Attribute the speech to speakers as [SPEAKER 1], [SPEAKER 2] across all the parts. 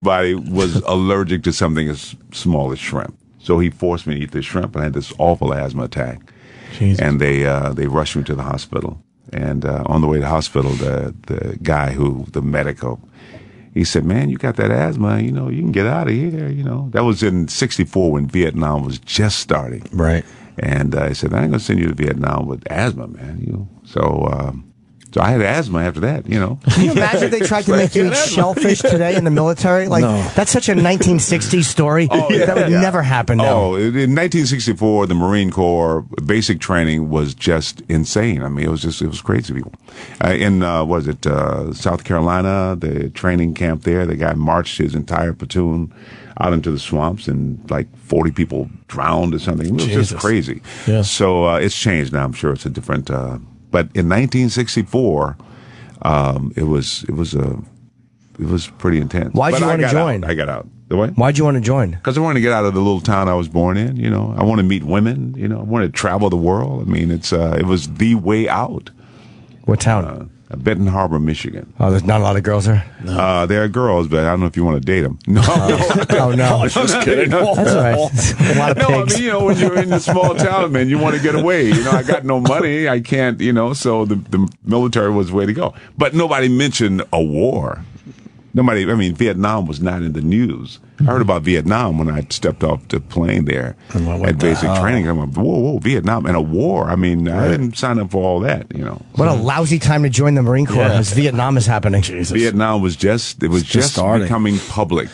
[SPEAKER 1] body was allergic to something as small as shrimp. So he forced me to eat the shrimp, and I had this awful asthma attack. Jesus. And they rushed me to the hospital. And on the way to the hospital, the guy the medico, he said, "Man, you got that asthma, you can get out of here, That was in 1964 when Vietnam was just starting.
[SPEAKER 2] Right.
[SPEAKER 1] And I said, "I ain't going to send you to Vietnam with asthma, man." So I had asthma after that,
[SPEAKER 3] Can you imagine if they tried to make you eat shellfish today in the military? That's such a 1960s story. That would never happen now.
[SPEAKER 1] Oh, in 1964, the Marine Corps basic training was just insane. I mean, it was crazy people. In South Carolina, the training camp there, the guy marched his entire platoon out into the swamps, and like 40 people drowned or something. It was just crazy. Yeah. So it's changed now. I'm sure it's a different. But in 1964, it was pretty intense.
[SPEAKER 3] Why'd you want to join?
[SPEAKER 1] I got out. The way?
[SPEAKER 3] Why'd you want to join?
[SPEAKER 1] Because I wanted to get out of the little town I was born in. I want to meet women. I want to travel the world. I mean, it was the way out.
[SPEAKER 3] What town?
[SPEAKER 1] Benton Harbor, Michigan.
[SPEAKER 3] Oh, there's not a lot of girls there?
[SPEAKER 1] No. There are girls, but I don't know if you want to date them. No.
[SPEAKER 3] Oh, no.
[SPEAKER 1] I was just kidding.
[SPEAKER 3] That's all right. A lot of pigs.
[SPEAKER 1] I mean, when you're in a small town, man, you want to get away. I got no money. I can't, so the military was the way to go. But nobody mentioned a war. Vietnam was not in the news. I heard about Vietnam when I stepped off the plane there at basic training. I'm like, whoa, Vietnam and a war. I mean, I didn't sign up for all that,
[SPEAKER 3] What a lousy time to join the Marine Corps because Vietnam is happening.
[SPEAKER 1] Jesus. Vietnam was just becoming public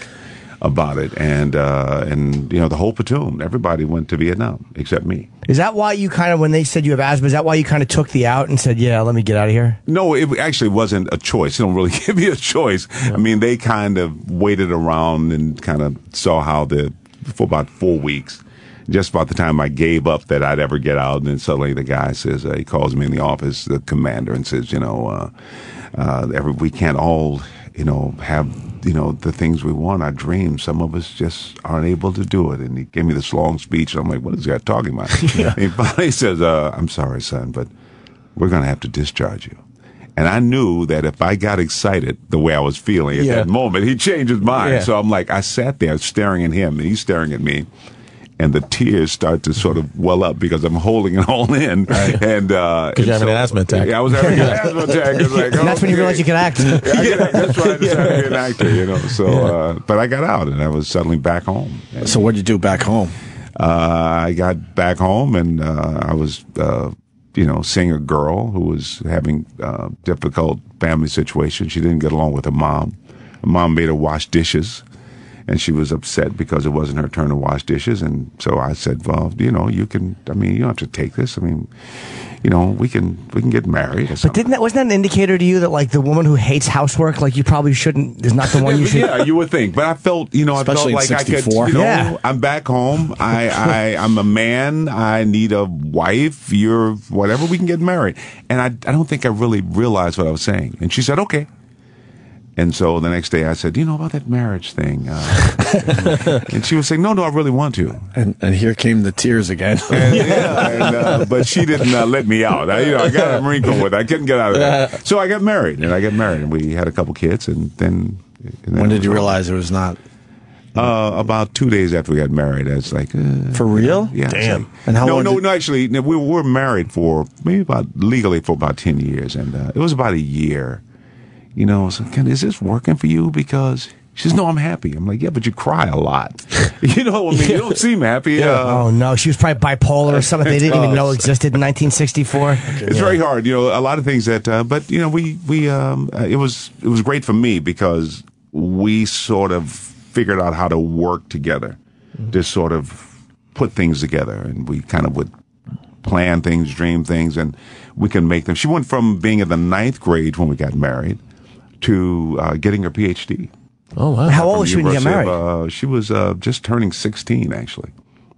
[SPEAKER 1] about it, and the whole platoon, everybody went to Vietnam except me.
[SPEAKER 3] Is that why you when they said you have asthma, is that why you kind of took the out and said, yeah, let me get out of here?
[SPEAKER 1] No, it actually wasn't a choice. They don't really give you a choice. Yeah. I mean, they kind of waited around and kind of saw for about 4 weeks, just about the time I gave up that I'd ever get out, and then suddenly the guy says, he calls me in the office, the commander, and says, we can't all, have, the things we want, our dreams. Some of us just aren't able to do it. And he gave me this long speech, and I'm like, what is this guy talking about? Yeah. And he finally says, I'm sorry, son, but we're going to have to discharge you. And I knew that if I got excited the way I was feeling at that moment, he'd change his mind. Yeah. So I'm like, I sat there staring at him, and he's staring at me. And the tears start to sort of well up because I'm holding it all in. Right. And
[SPEAKER 2] because you're having an asthma attack.
[SPEAKER 1] Yeah, I was having an asthma attack. It's like,
[SPEAKER 3] and that's when you realize you can act.
[SPEAKER 1] That's why I decided to be an actor, So, but I got out, and I was suddenly back home. And,
[SPEAKER 2] so what did you do back home?
[SPEAKER 1] I got back home, and I was, seeing a girl who was having a difficult family situation. She didn't get along with her mom. Her mom made her wash dishes. And she was upset because it wasn't her turn to wash dishes. And so I said, well, you don't have to take this. I mean, we can get married or something.
[SPEAKER 3] But wasn't that an indicator to you that, the woman who hates housework, you probably is not the one you should...
[SPEAKER 1] Yeah, you would think. But I felt,
[SPEAKER 2] Especially
[SPEAKER 1] like I could, I'm back home. I'm a man. I need a wife. You're whatever. We can get married. And I don't think I really realized what I was saying. And she said, okay. And so the next day I said, about that marriage thing? And she was saying, no, I really want to.
[SPEAKER 2] And here came the tears again.
[SPEAKER 1] But she didn't let me out. I got a Marine Corps with her. I couldn't get out of that. So I got married, and we had a couple kids, and then
[SPEAKER 2] when did you realize it was not?
[SPEAKER 1] About 2 days after we got married, I was like,
[SPEAKER 2] for real?
[SPEAKER 1] Yeah.
[SPEAKER 2] Damn.
[SPEAKER 1] And how long? No, actually, we were married for legally for about 10 years, and it was about a year. So is this working for you? Because she says, no, I'm happy. I'm like, yeah, but you cry a lot. You don't seem happy.
[SPEAKER 3] Yeah. Oh, no, she was probably bipolar or something they didn't even know existed in 1964.
[SPEAKER 1] It's very hard. A lot of things that, but, it was great for me because we sort of figured out how to work together to sort of put things together. And we kind of would plan things, dream things, and we can make them. She went from being in the 9th grade when we got married to getting her PhD.
[SPEAKER 3] Oh, wow. How old was she when you got married?
[SPEAKER 1] She was just turning 16, actually.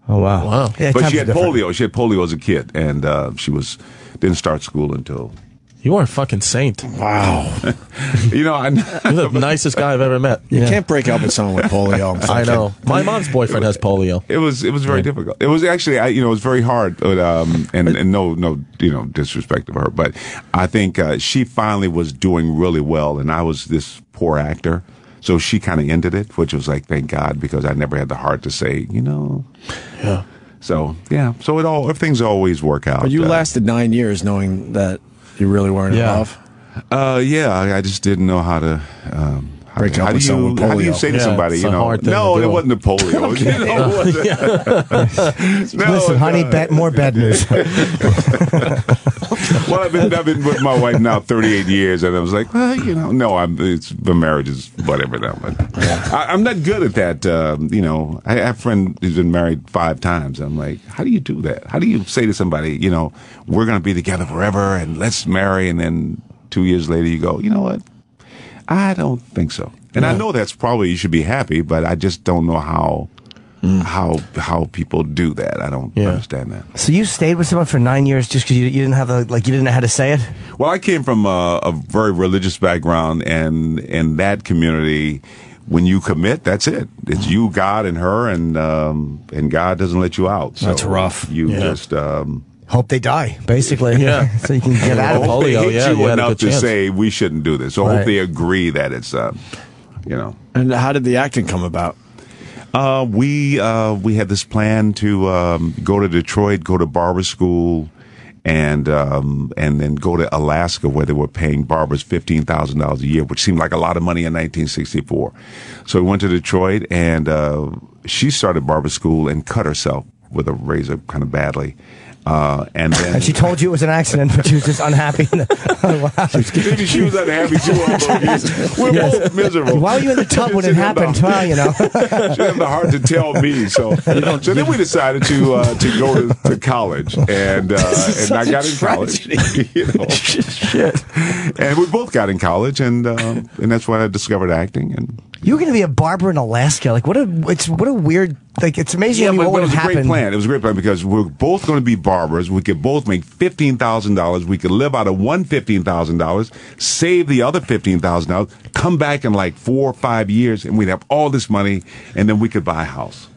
[SPEAKER 3] Oh, wow.
[SPEAKER 1] Yeah, but she had polio. She had polio as a kid, and she didn't start school until...
[SPEAKER 2] You are a fucking saint.
[SPEAKER 1] Wow. You're
[SPEAKER 2] the nicest guy I've ever met.
[SPEAKER 4] You can't break up with someone with polio.
[SPEAKER 2] I know. My mom's boyfriend has polio.
[SPEAKER 1] It was very difficult. It was actually, it was very hard. But, and no, disrespect of her, but I think she finally was doing really well, and I was this poor actor. So she kind of ended it, which was like, thank God, because I never had the heart to say,
[SPEAKER 2] Yeah.
[SPEAKER 1] So yeah, so things always work out.
[SPEAKER 4] But you lasted 9 years knowing that you really weren't in love.
[SPEAKER 1] Yeah, I just didn't know how to.
[SPEAKER 4] Break up with someone with
[SPEAKER 1] How do you
[SPEAKER 4] polio.
[SPEAKER 1] say to
[SPEAKER 2] Yeah,
[SPEAKER 1] somebody,
[SPEAKER 2] it's a hard thing
[SPEAKER 1] no,
[SPEAKER 2] to
[SPEAKER 1] it
[SPEAKER 2] do.
[SPEAKER 1] wasn't the polio.
[SPEAKER 3] Listen, honey, more bad news.
[SPEAKER 1] Well, I've been with my wife now 38 years, and I was like, well, the marriage is whatever now. But I'm not good at that. I have a friend who's been married 5 times. I'm like, how do you do that? How do you say to somebody, we're going to be together forever, and let's marry, and then 2 years later you go, you know what? I don't think so. And I know that's probably you should be happy, but I just don't know how people do that. I don't understand that.
[SPEAKER 3] So you stayed with someone for 9 years just because you didn't have you didn't know how to say it?
[SPEAKER 1] Well, I came from a very religious background, and in that community, when you commit, that's it. It's you, God, and her, and God doesn't let you out. So
[SPEAKER 4] That's rough.
[SPEAKER 1] You just
[SPEAKER 3] Hope they die, basically.
[SPEAKER 2] Yeah.
[SPEAKER 3] So you can get out of it.
[SPEAKER 1] hope they
[SPEAKER 2] polio,
[SPEAKER 1] hit
[SPEAKER 2] yeah,
[SPEAKER 1] you
[SPEAKER 2] you had a
[SPEAKER 1] enough
[SPEAKER 2] good
[SPEAKER 1] to
[SPEAKER 2] chance.
[SPEAKER 1] say we shouldn't do this. So
[SPEAKER 3] Right.
[SPEAKER 1] hope they agree that it's
[SPEAKER 4] And how did the acting come about?
[SPEAKER 1] We had this plan to go to Detroit, go to barber school, and then go to Alaska, where they were paying barbers $15,000 a year, which seemed like a lot of money in 1964. So we went to Detroit, and she started barber school and cut herself with a razor kind of badly. And then
[SPEAKER 3] And she told you it was an accident, but she was just unhappy. Wow.
[SPEAKER 1] maybe she was unhappy too. We're both miserable.
[SPEAKER 3] Why were you in the tub when it happened? Well,
[SPEAKER 1] She didn't have the heart to tell me. So then we decided to go to college, and I got in college.
[SPEAKER 3] Shit.
[SPEAKER 1] And we both got in college, and that's when I discovered acting. And
[SPEAKER 3] You were going to be a barber in Alaska. Like, what a weird. Like, it's amazing
[SPEAKER 1] yeah,
[SPEAKER 3] what
[SPEAKER 1] but
[SPEAKER 3] would
[SPEAKER 1] it was a
[SPEAKER 3] happen.
[SPEAKER 1] great plan. It was a great plan because we're both going to be barbers. We could both make $15,000. We could live out of one $15,000, save the other $15,000, come back in like 4 or 5 years, and we'd have all this money, and then we could buy a house.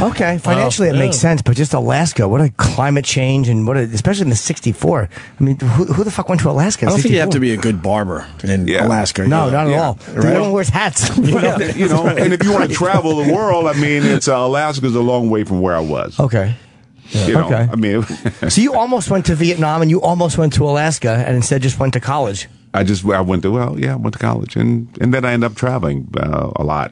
[SPEAKER 3] Okay, financially it makes sense, but just Alaska, what a climate change, and especially in the '64. I mean, who the fuck went to Alaska?
[SPEAKER 4] I don't think you have to
[SPEAKER 3] be.
[SPEAKER 4] be a good barber in Alaska.
[SPEAKER 3] No, not at all.
[SPEAKER 1] Right.
[SPEAKER 3] Everyone wears hats.
[SPEAKER 1] And if you want to travel the world, I mean, Alaska's a long way from where I was.
[SPEAKER 3] Okay.
[SPEAKER 1] Okay. I mean,
[SPEAKER 3] So you almost went to Vietnam, and you almost went to Alaska, and instead just went to college.
[SPEAKER 1] I went to college, and then I ended up traveling a lot.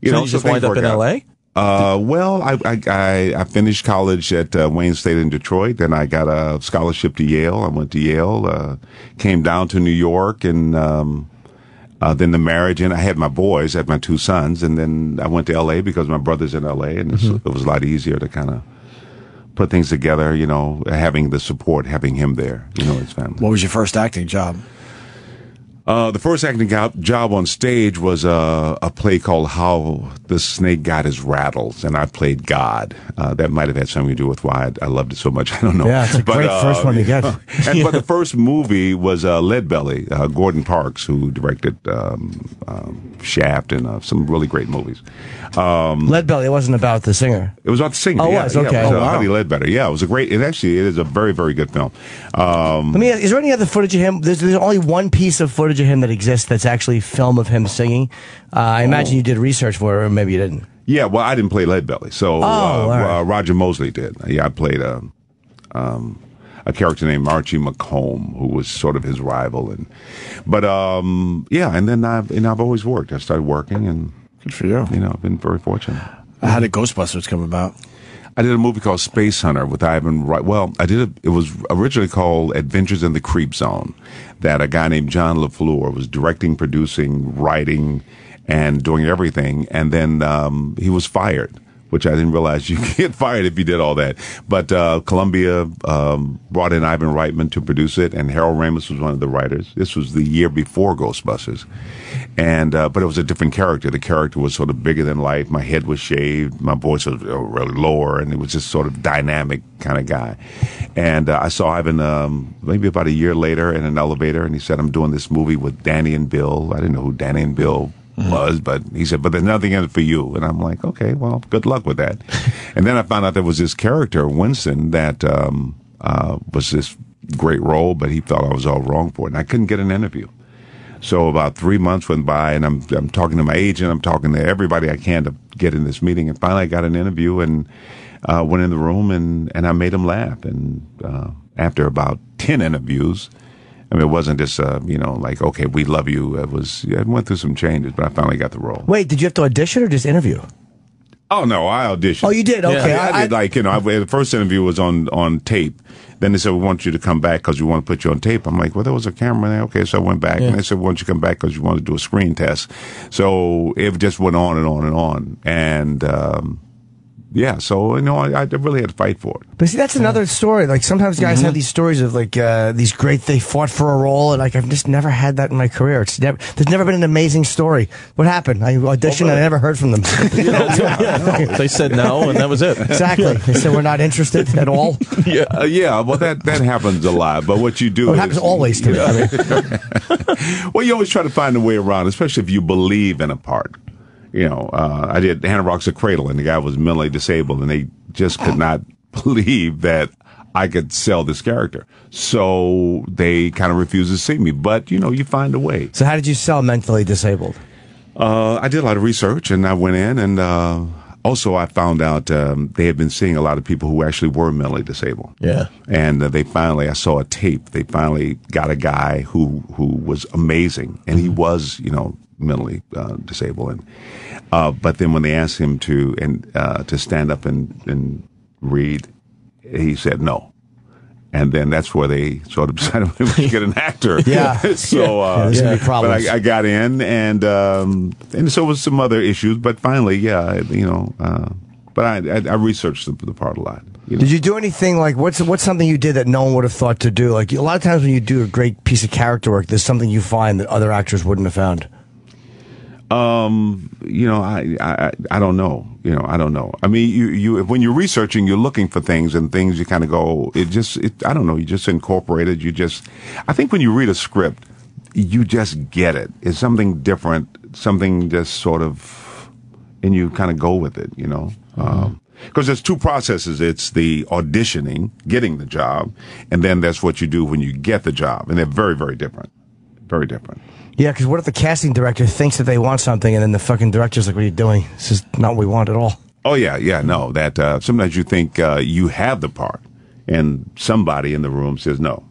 [SPEAKER 2] You just wind up in L.A.?
[SPEAKER 1] Well, I finished college at Wayne State in Detroit. Then I got a scholarship to Yale. I went to Yale, came down to New York, and then the marriage. And I had my boys, I had my 2 sons. And then I went to L.A. because my brother's in L.A. And it was a lot easier to kind of put things together, having the support, having him there, his family.
[SPEAKER 4] What was your first acting job?
[SPEAKER 1] The first acting job on stage was a play called How the Snake Got His Rattles, and I played God. That might have had something to do with why I loved it so much. I don't know.
[SPEAKER 3] Yeah, it's a great first one to get.
[SPEAKER 1] But the first movie was Leadbelly, Gordon Parks, who directed Shaft and some really great movies.
[SPEAKER 3] Leadbelly, it wasn't about the singer.
[SPEAKER 1] It was about the singer.
[SPEAKER 3] Oh,
[SPEAKER 1] yeah,
[SPEAKER 3] it was?
[SPEAKER 1] yeah,
[SPEAKER 3] Okay.
[SPEAKER 1] It was,
[SPEAKER 3] Oh, wow.
[SPEAKER 1] Honey Leadbetter. Yeah, it was a great. It is a very, very good film.
[SPEAKER 3] Let me ask, is there any other footage of him? There's only one piece of footage of him that exists that's actually film of him singing. I imagine you did research for it, or maybe you didn't.
[SPEAKER 1] Yeah, well, I didn't play Leadbelly, so
[SPEAKER 3] right.
[SPEAKER 1] Roger Mosley did. Yeah, I played a character named Archie McComb, who was sort of his rival, and then I've always worked. I started working, and
[SPEAKER 4] Good for you.
[SPEAKER 1] I've been very fortunate.
[SPEAKER 4] How did Ghostbusters come about?
[SPEAKER 1] I did a movie called Space Hunter with Ivan Wright. Well, it was originally called Adventures in the Creep Zone, that a guy named John LaFleur was directing, producing, writing, and doing everything. And then he was fired, which I didn't realize you get fired if you did all that. But Columbia brought in Ivan Reitman to produce it, and Harold Ramis was one of the writers. This was the year before Ghostbusters. And but it was a different character. The character was sort of bigger than life. My head was shaved. My voice was really lower, and it was just sort of dynamic kind of guy. And I saw Ivan maybe about a year later in an elevator, and he said, "I'm doing this movie with Danny and Bill." I didn't know who Danny and Bill was, but he said, "But there's nothing in it for you." And I'm like, "Okay, well, good luck with that." And then I found out there was this character, Winston, that was this great role, but he thought I was all wrong for it, and I couldn't get an interview. So about 3 months went by, and I'm talking to my agent, I'm talking to everybody I can to get in this meeting, and finally I got an interview and went in the room and I made him laugh. And after about 10 interviews, I mean, it wasn't just like, okay, we love you. It went through some changes, but I finally got the role.
[SPEAKER 3] Wait, did you have to audition or just interview?
[SPEAKER 1] Oh no, I auditioned.
[SPEAKER 3] Oh, you did? Okay,
[SPEAKER 1] yeah, I did. The first interview was on tape. Then they said, we want you to come back because we want to put you on tape. I'm like, well, there was a camera there. Okay, so I went back. And they said, we want you to come back because you want to do a screen test. So it just went on and on and on. And, so, I really had to fight for it.
[SPEAKER 3] But see, that's another story. Like, sometimes guys have these stories of, like, they fought for a role, and, like, I've just never had that in my career. There's never been an amazing story. What happened? I auditioned, and I never heard from them.
[SPEAKER 2] They said no, and that was it.
[SPEAKER 3] Exactly. They said, we're not interested at all.
[SPEAKER 1] Well, that happens a lot. But what you do
[SPEAKER 3] it happens always to me.
[SPEAKER 1] Well, you always try to find a way around, especially if you believe in a part. I did Hannah Rocks a Cradle, and the guy was mentally disabled, and they just could not believe that I could sell this character. So they kind of refused to see me. But, you find a way.
[SPEAKER 3] So how did you sell mentally disabled?
[SPEAKER 1] I did a lot of research, and I went in, and also I found out they had been seeing a lot of people who actually were mentally disabled.
[SPEAKER 2] Yeah.
[SPEAKER 1] And I saw a tape. They finally got a guy who was amazing, and he was, mentally disabled, and but then when they asked him to stand up and read, he said no, and then that's where they sort of decided we should get an actor. So
[SPEAKER 3] there's gonna be problems.
[SPEAKER 1] But I got in, and so was some other issues, but finally, but I researched the part a lot.
[SPEAKER 3] Did you do anything like what's something you did that no one would have thought to do? Like a lot of times when you do a great piece of character work, there's something you find that other actors wouldn't have found.
[SPEAKER 1] I don't know. I don't know. I mean, you when you're researching, you're looking for things, and things you kind of go. I don't know. You just incorporate it. I think when you read a script, you just get it. It's something different, something just sort of, and you kind of go with it. Because there's two processes. It's the auditioning, getting the job, and then that's what you do when you get the job, and they're very, very different. Very different.
[SPEAKER 3] Yeah, because what if the casting director thinks that they want something, and then the fucking director's like, what are you doing? This is not what we want at all.
[SPEAKER 1] Oh, yeah, no. That sometimes you think you have the part, and somebody in the room says no.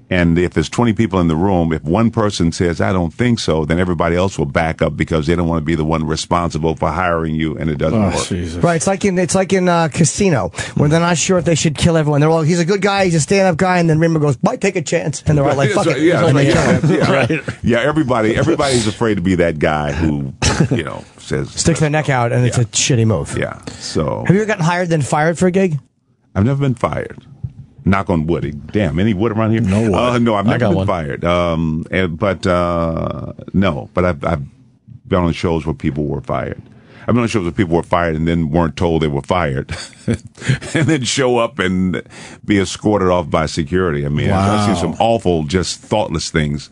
[SPEAKER 1] And if there's 20 people in the room, if one person says, I don't think so, then everybody else will back up because they don't want to be the one responsible for hiring you, and it doesn't work.
[SPEAKER 4] Jesus.
[SPEAKER 3] Right, it's like in Casino, when they're not sure if they should kill everyone. They're all, he's a good guy, he's a stand-up guy, and then Rimmer goes, might take a chance. And they're all like, fuck it.
[SPEAKER 1] Yeah, everybody's afraid to be that guy who, says...
[SPEAKER 3] Sticks their neck out, and it's a shitty move.
[SPEAKER 1] Yeah, so...
[SPEAKER 3] Have you ever gotten hired then fired for a gig?
[SPEAKER 1] I've never been fired. Knock on wood. Damn, any wood around here?
[SPEAKER 2] No wood.
[SPEAKER 1] No, I've never been
[SPEAKER 2] one.
[SPEAKER 1] fired. But I've been on shows where people were fired. I've been on shows where people were fired and then weren't told they were fired, and then show up and be escorted off by security. I mean, I've seen some awful, just thoughtless things.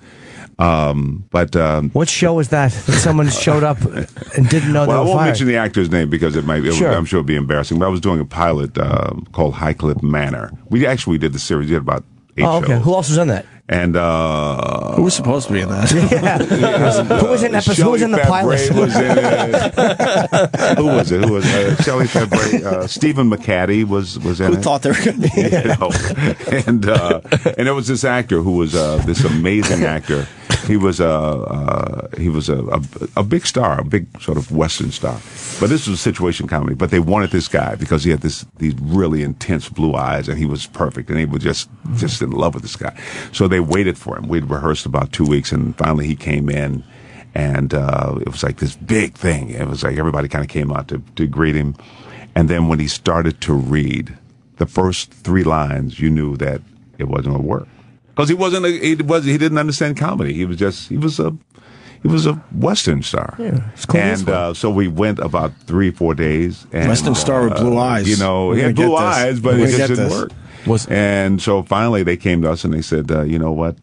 [SPEAKER 3] What show was that someone showed up and didn't know they were
[SPEAKER 1] I won't
[SPEAKER 3] fired?
[SPEAKER 1] mention the actor's name because I'm sure it'll be embarrassing. But I was doing a pilot called High Cliff Manor. We did the series. We did about 8 shows.
[SPEAKER 3] Okay. Who else was in that?
[SPEAKER 1] And
[SPEAKER 4] who was supposed to be in that?
[SPEAKER 3] Who was in episode? Who was in the pilot?
[SPEAKER 1] Was in it. Who was it? Who was Shelley Fabre? Stephen McCaddy was in it.
[SPEAKER 4] Who thought they were going to be?
[SPEAKER 1] And there was this actor who was this amazing actor. He was a big star, a big sort of Western star. But this was a situation comedy. But they wanted this guy because he had these really intense blue eyes, and he was perfect, and they were just in love with this guy. So they waited for him. We'd rehearsed about 2 weeks, and finally he came in, and it was like this big thing. It was like everybody kind of came out to greet him. And then when he started to read the first 3 lines, you knew that it wasn't going to work. Because he didn't understand comedy. He was a Western star.
[SPEAKER 3] Yeah, it's cool.
[SPEAKER 1] And so we went about 3-4 days. And,
[SPEAKER 4] Western star with blue eyes.
[SPEAKER 1] He had blue eyes, but it just didn't work. And so finally they came to us and they said, you know what,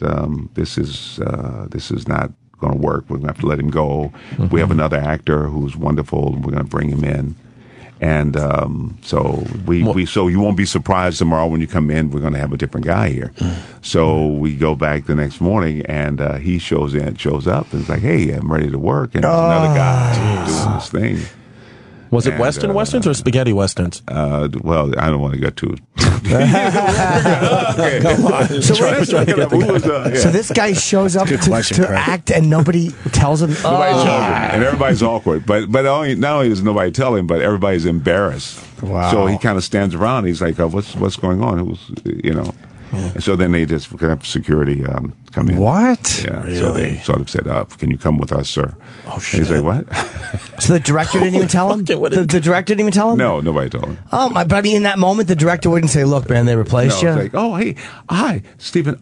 [SPEAKER 1] this is not going to work. We're going to have to let him go. Mm-hmm. We have another actor who's wonderful, and we're going to bring him in. And so so you won't be surprised tomorrow when you come in. We're going to have a different guy here. So we go back the next morning, and he shows up, and it's like, hey, I'm ready to work. And there's another guy doing this thing.
[SPEAKER 2] Was it Western Westerns or spaghetti Westerns?
[SPEAKER 1] Well, I don't want to get too.
[SPEAKER 3] Come on. So this guy shows up to act, and nobody tells him.
[SPEAKER 1] Nobody tells him, and everybody's awkward. But not only does nobody tell him, but everybody's embarrassed.
[SPEAKER 3] Wow.
[SPEAKER 1] So he kind of stands around. He's like, what's going on? And so then they just have security come in.
[SPEAKER 3] What?
[SPEAKER 1] Yeah.
[SPEAKER 4] Really?
[SPEAKER 1] So they sort of said, "Can you come with us, sir?"
[SPEAKER 4] Oh shit!
[SPEAKER 1] And he's like, "What?"
[SPEAKER 3] So the director didn't even tell him. The director didn't even tell him.
[SPEAKER 1] No, nobody told him.
[SPEAKER 3] Oh my! But I mean, in that moment, the director wouldn't say, "Look, man, they replaced you."
[SPEAKER 1] It's like, "Oh, hey, hi, Stephen.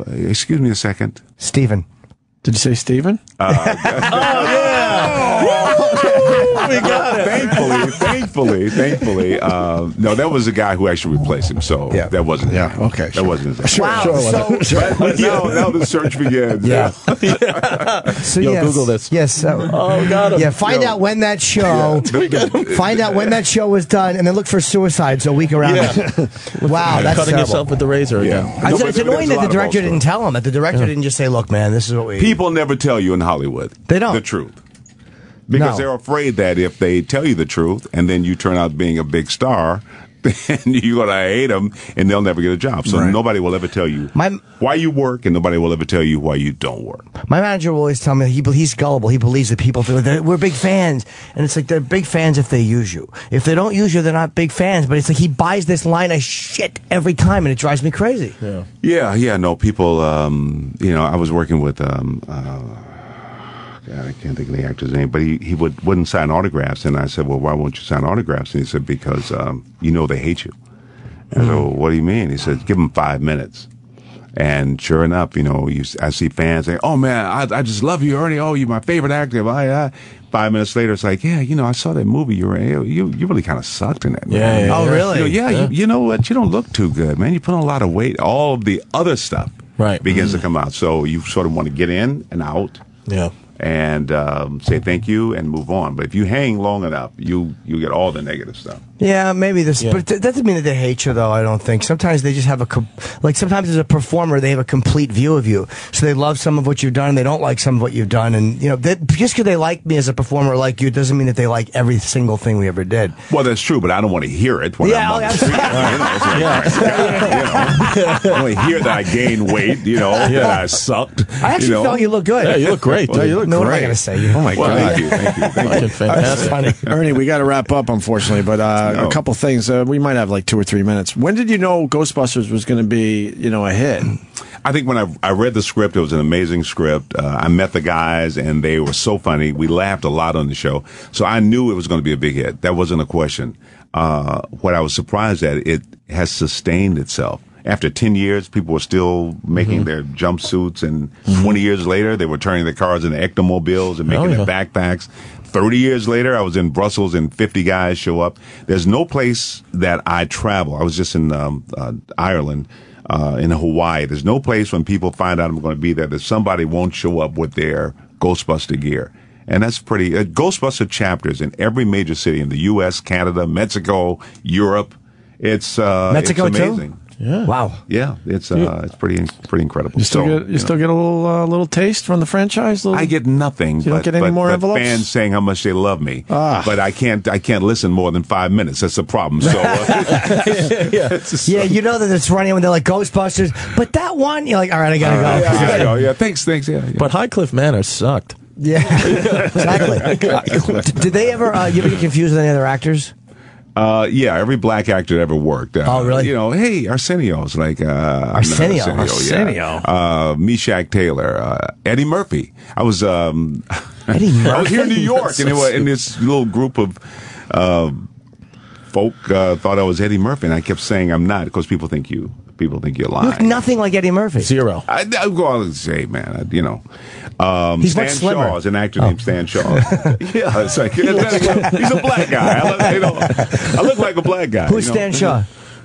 [SPEAKER 1] Excuse me a second,
[SPEAKER 3] Stephen."
[SPEAKER 4] Did you say Stephen?
[SPEAKER 2] We got it.
[SPEAKER 1] Thankfully. No, that was the guy who actually replaced him. So that wasn't.
[SPEAKER 4] Yeah.
[SPEAKER 1] him.
[SPEAKER 4] Okay.
[SPEAKER 1] That wasn't his.
[SPEAKER 3] Wow.
[SPEAKER 1] But now the search begins.
[SPEAKER 3] Yeah. So yes,
[SPEAKER 2] Google this.
[SPEAKER 3] Yes.
[SPEAKER 2] Got him.
[SPEAKER 3] Yeah. Find out when that show. Find out when that show was done, and then look for suicides a week around it. Wow, that's
[SPEAKER 2] Cutting
[SPEAKER 3] terrible.
[SPEAKER 2] yourself with the razor again.
[SPEAKER 3] It's annoying that the director didn't tell him. That the director didn't just say, "Look, man, this is what we."
[SPEAKER 1] People never tell you in Hollywood.
[SPEAKER 3] They don't.
[SPEAKER 1] The truth. Because they're afraid that if they tell you the truth and then you turn out being a big star, then you're going to hate them and they'll never get a job. So nobody will ever tell you why you work, and nobody will ever tell you why you don't work.
[SPEAKER 3] My manager will always tell me he's gullible. He believes that people we're big fans. And it's like they're big fans if they use you. If they don't use you, they're not big fans. But it's like he buys this line of shit every time, and it drives me crazy.
[SPEAKER 1] Yeah. No, people, I was working with... I can't think of the actor's name, but he wouldn't sign autographs. And I said, well, why won't you sign autographs? And he said, because, they hate you. And so, what do you mean? He said, give them 5 minutes. And sure enough, I see fans say, oh, man, I just love you, Ernie. Oh, you're my favorite actor. 5 minutes later, it's like, yeah, I saw that movie. You really kind of sucked in that movie.
[SPEAKER 2] Yeah.
[SPEAKER 3] Oh, really?
[SPEAKER 1] You know what? You don't look too good, man. You put on a lot of weight. All of the other stuff begins to come out. So you sort of want to get in and out.
[SPEAKER 2] Yeah.
[SPEAKER 1] And say thank you and move on. But if you hang long enough, you get all the negative stuff.
[SPEAKER 3] Yeah, maybe this, but that doesn't mean that they hate you, though. I don't think. Sometimes they just have sometimes as a performer, they have a complete view of you. So they love some of what you've done, and they don't like some of what you've done. And just because they like me as a performer, or like you, doesn't mean that they like every single thing we ever did.
[SPEAKER 1] Well, that's true, but I don't want to hear it when I'm on the street. I don't want to hear that I gained weight. That I sucked.
[SPEAKER 3] I actually thought you looked good.
[SPEAKER 2] Yeah, you look great.
[SPEAKER 3] What am I going to say?
[SPEAKER 4] Oh my God!
[SPEAKER 1] Thank you.
[SPEAKER 2] Fantastic.
[SPEAKER 4] Ernie, we got to wrap up, unfortunately, but a couple things. We might have like 2 or 3 minutes. When did you know Ghostbusters was going to be, a hit?
[SPEAKER 1] I think when I read the script, it was an amazing script. I met the guys, and they were so funny. We laughed a lot on the show, so I knew it was going to be a big hit. That wasn't a question. What I was surprised at, it has sustained itself. After 10 years, people were still making their jumpsuits, and 20 years later, they were turning their cars into ectomobiles and making their backpacks. 30 years later, I was in Brussels, and 50 guys show up. There's no place that I travel. I was just in Ireland, in Hawaii. There's no place when people find out I'm going to be there that somebody won't show up with their Ghostbuster gear. And that's pretty... Ghostbuster chapters in every major city in the U.S., Canada, Mexico, Europe. It's
[SPEAKER 3] Mexico
[SPEAKER 1] amazing.
[SPEAKER 3] Too? Yeah. Wow.
[SPEAKER 1] Yeah, it's pretty incredible.
[SPEAKER 4] You still get a little taste from the franchise.
[SPEAKER 1] I get nothing.
[SPEAKER 4] You don't get any more envelopes.
[SPEAKER 1] Fans saying how much they love me, but I can't listen more than 5 minutes. That's the problem. So
[SPEAKER 3] you know that it's running when they're like Ghostbusters, but that one you're like, all right, I gotta go.
[SPEAKER 1] Yeah, thanks. Yeah.
[SPEAKER 2] But Highcliffe Manor sucked.
[SPEAKER 3] Yeah, exactly. Did they ever? You ever get confused with any other actors?
[SPEAKER 1] Yeah, every black actor that ever worked.
[SPEAKER 3] Oh, really?
[SPEAKER 1] Hey, Arsenio's like
[SPEAKER 3] Arsenio.
[SPEAKER 1] Meshack Taylor, Eddie Murphy. I was
[SPEAKER 3] Eddie Murphy.
[SPEAKER 1] I was here in New York, and in this little group of folk thought I was Eddie Murphy, and I kept saying I'm not because people think you're lying.
[SPEAKER 3] You look nothing like Eddie Murphy.
[SPEAKER 2] Zero.
[SPEAKER 1] I go on and say, man,
[SPEAKER 3] he's
[SPEAKER 1] Stan
[SPEAKER 3] much slimmer.
[SPEAKER 1] Shaw is an actor named Stan Shaw. Yeah, it's like he's a black guy. I look like a black guy.
[SPEAKER 3] Who's Stan Shaw?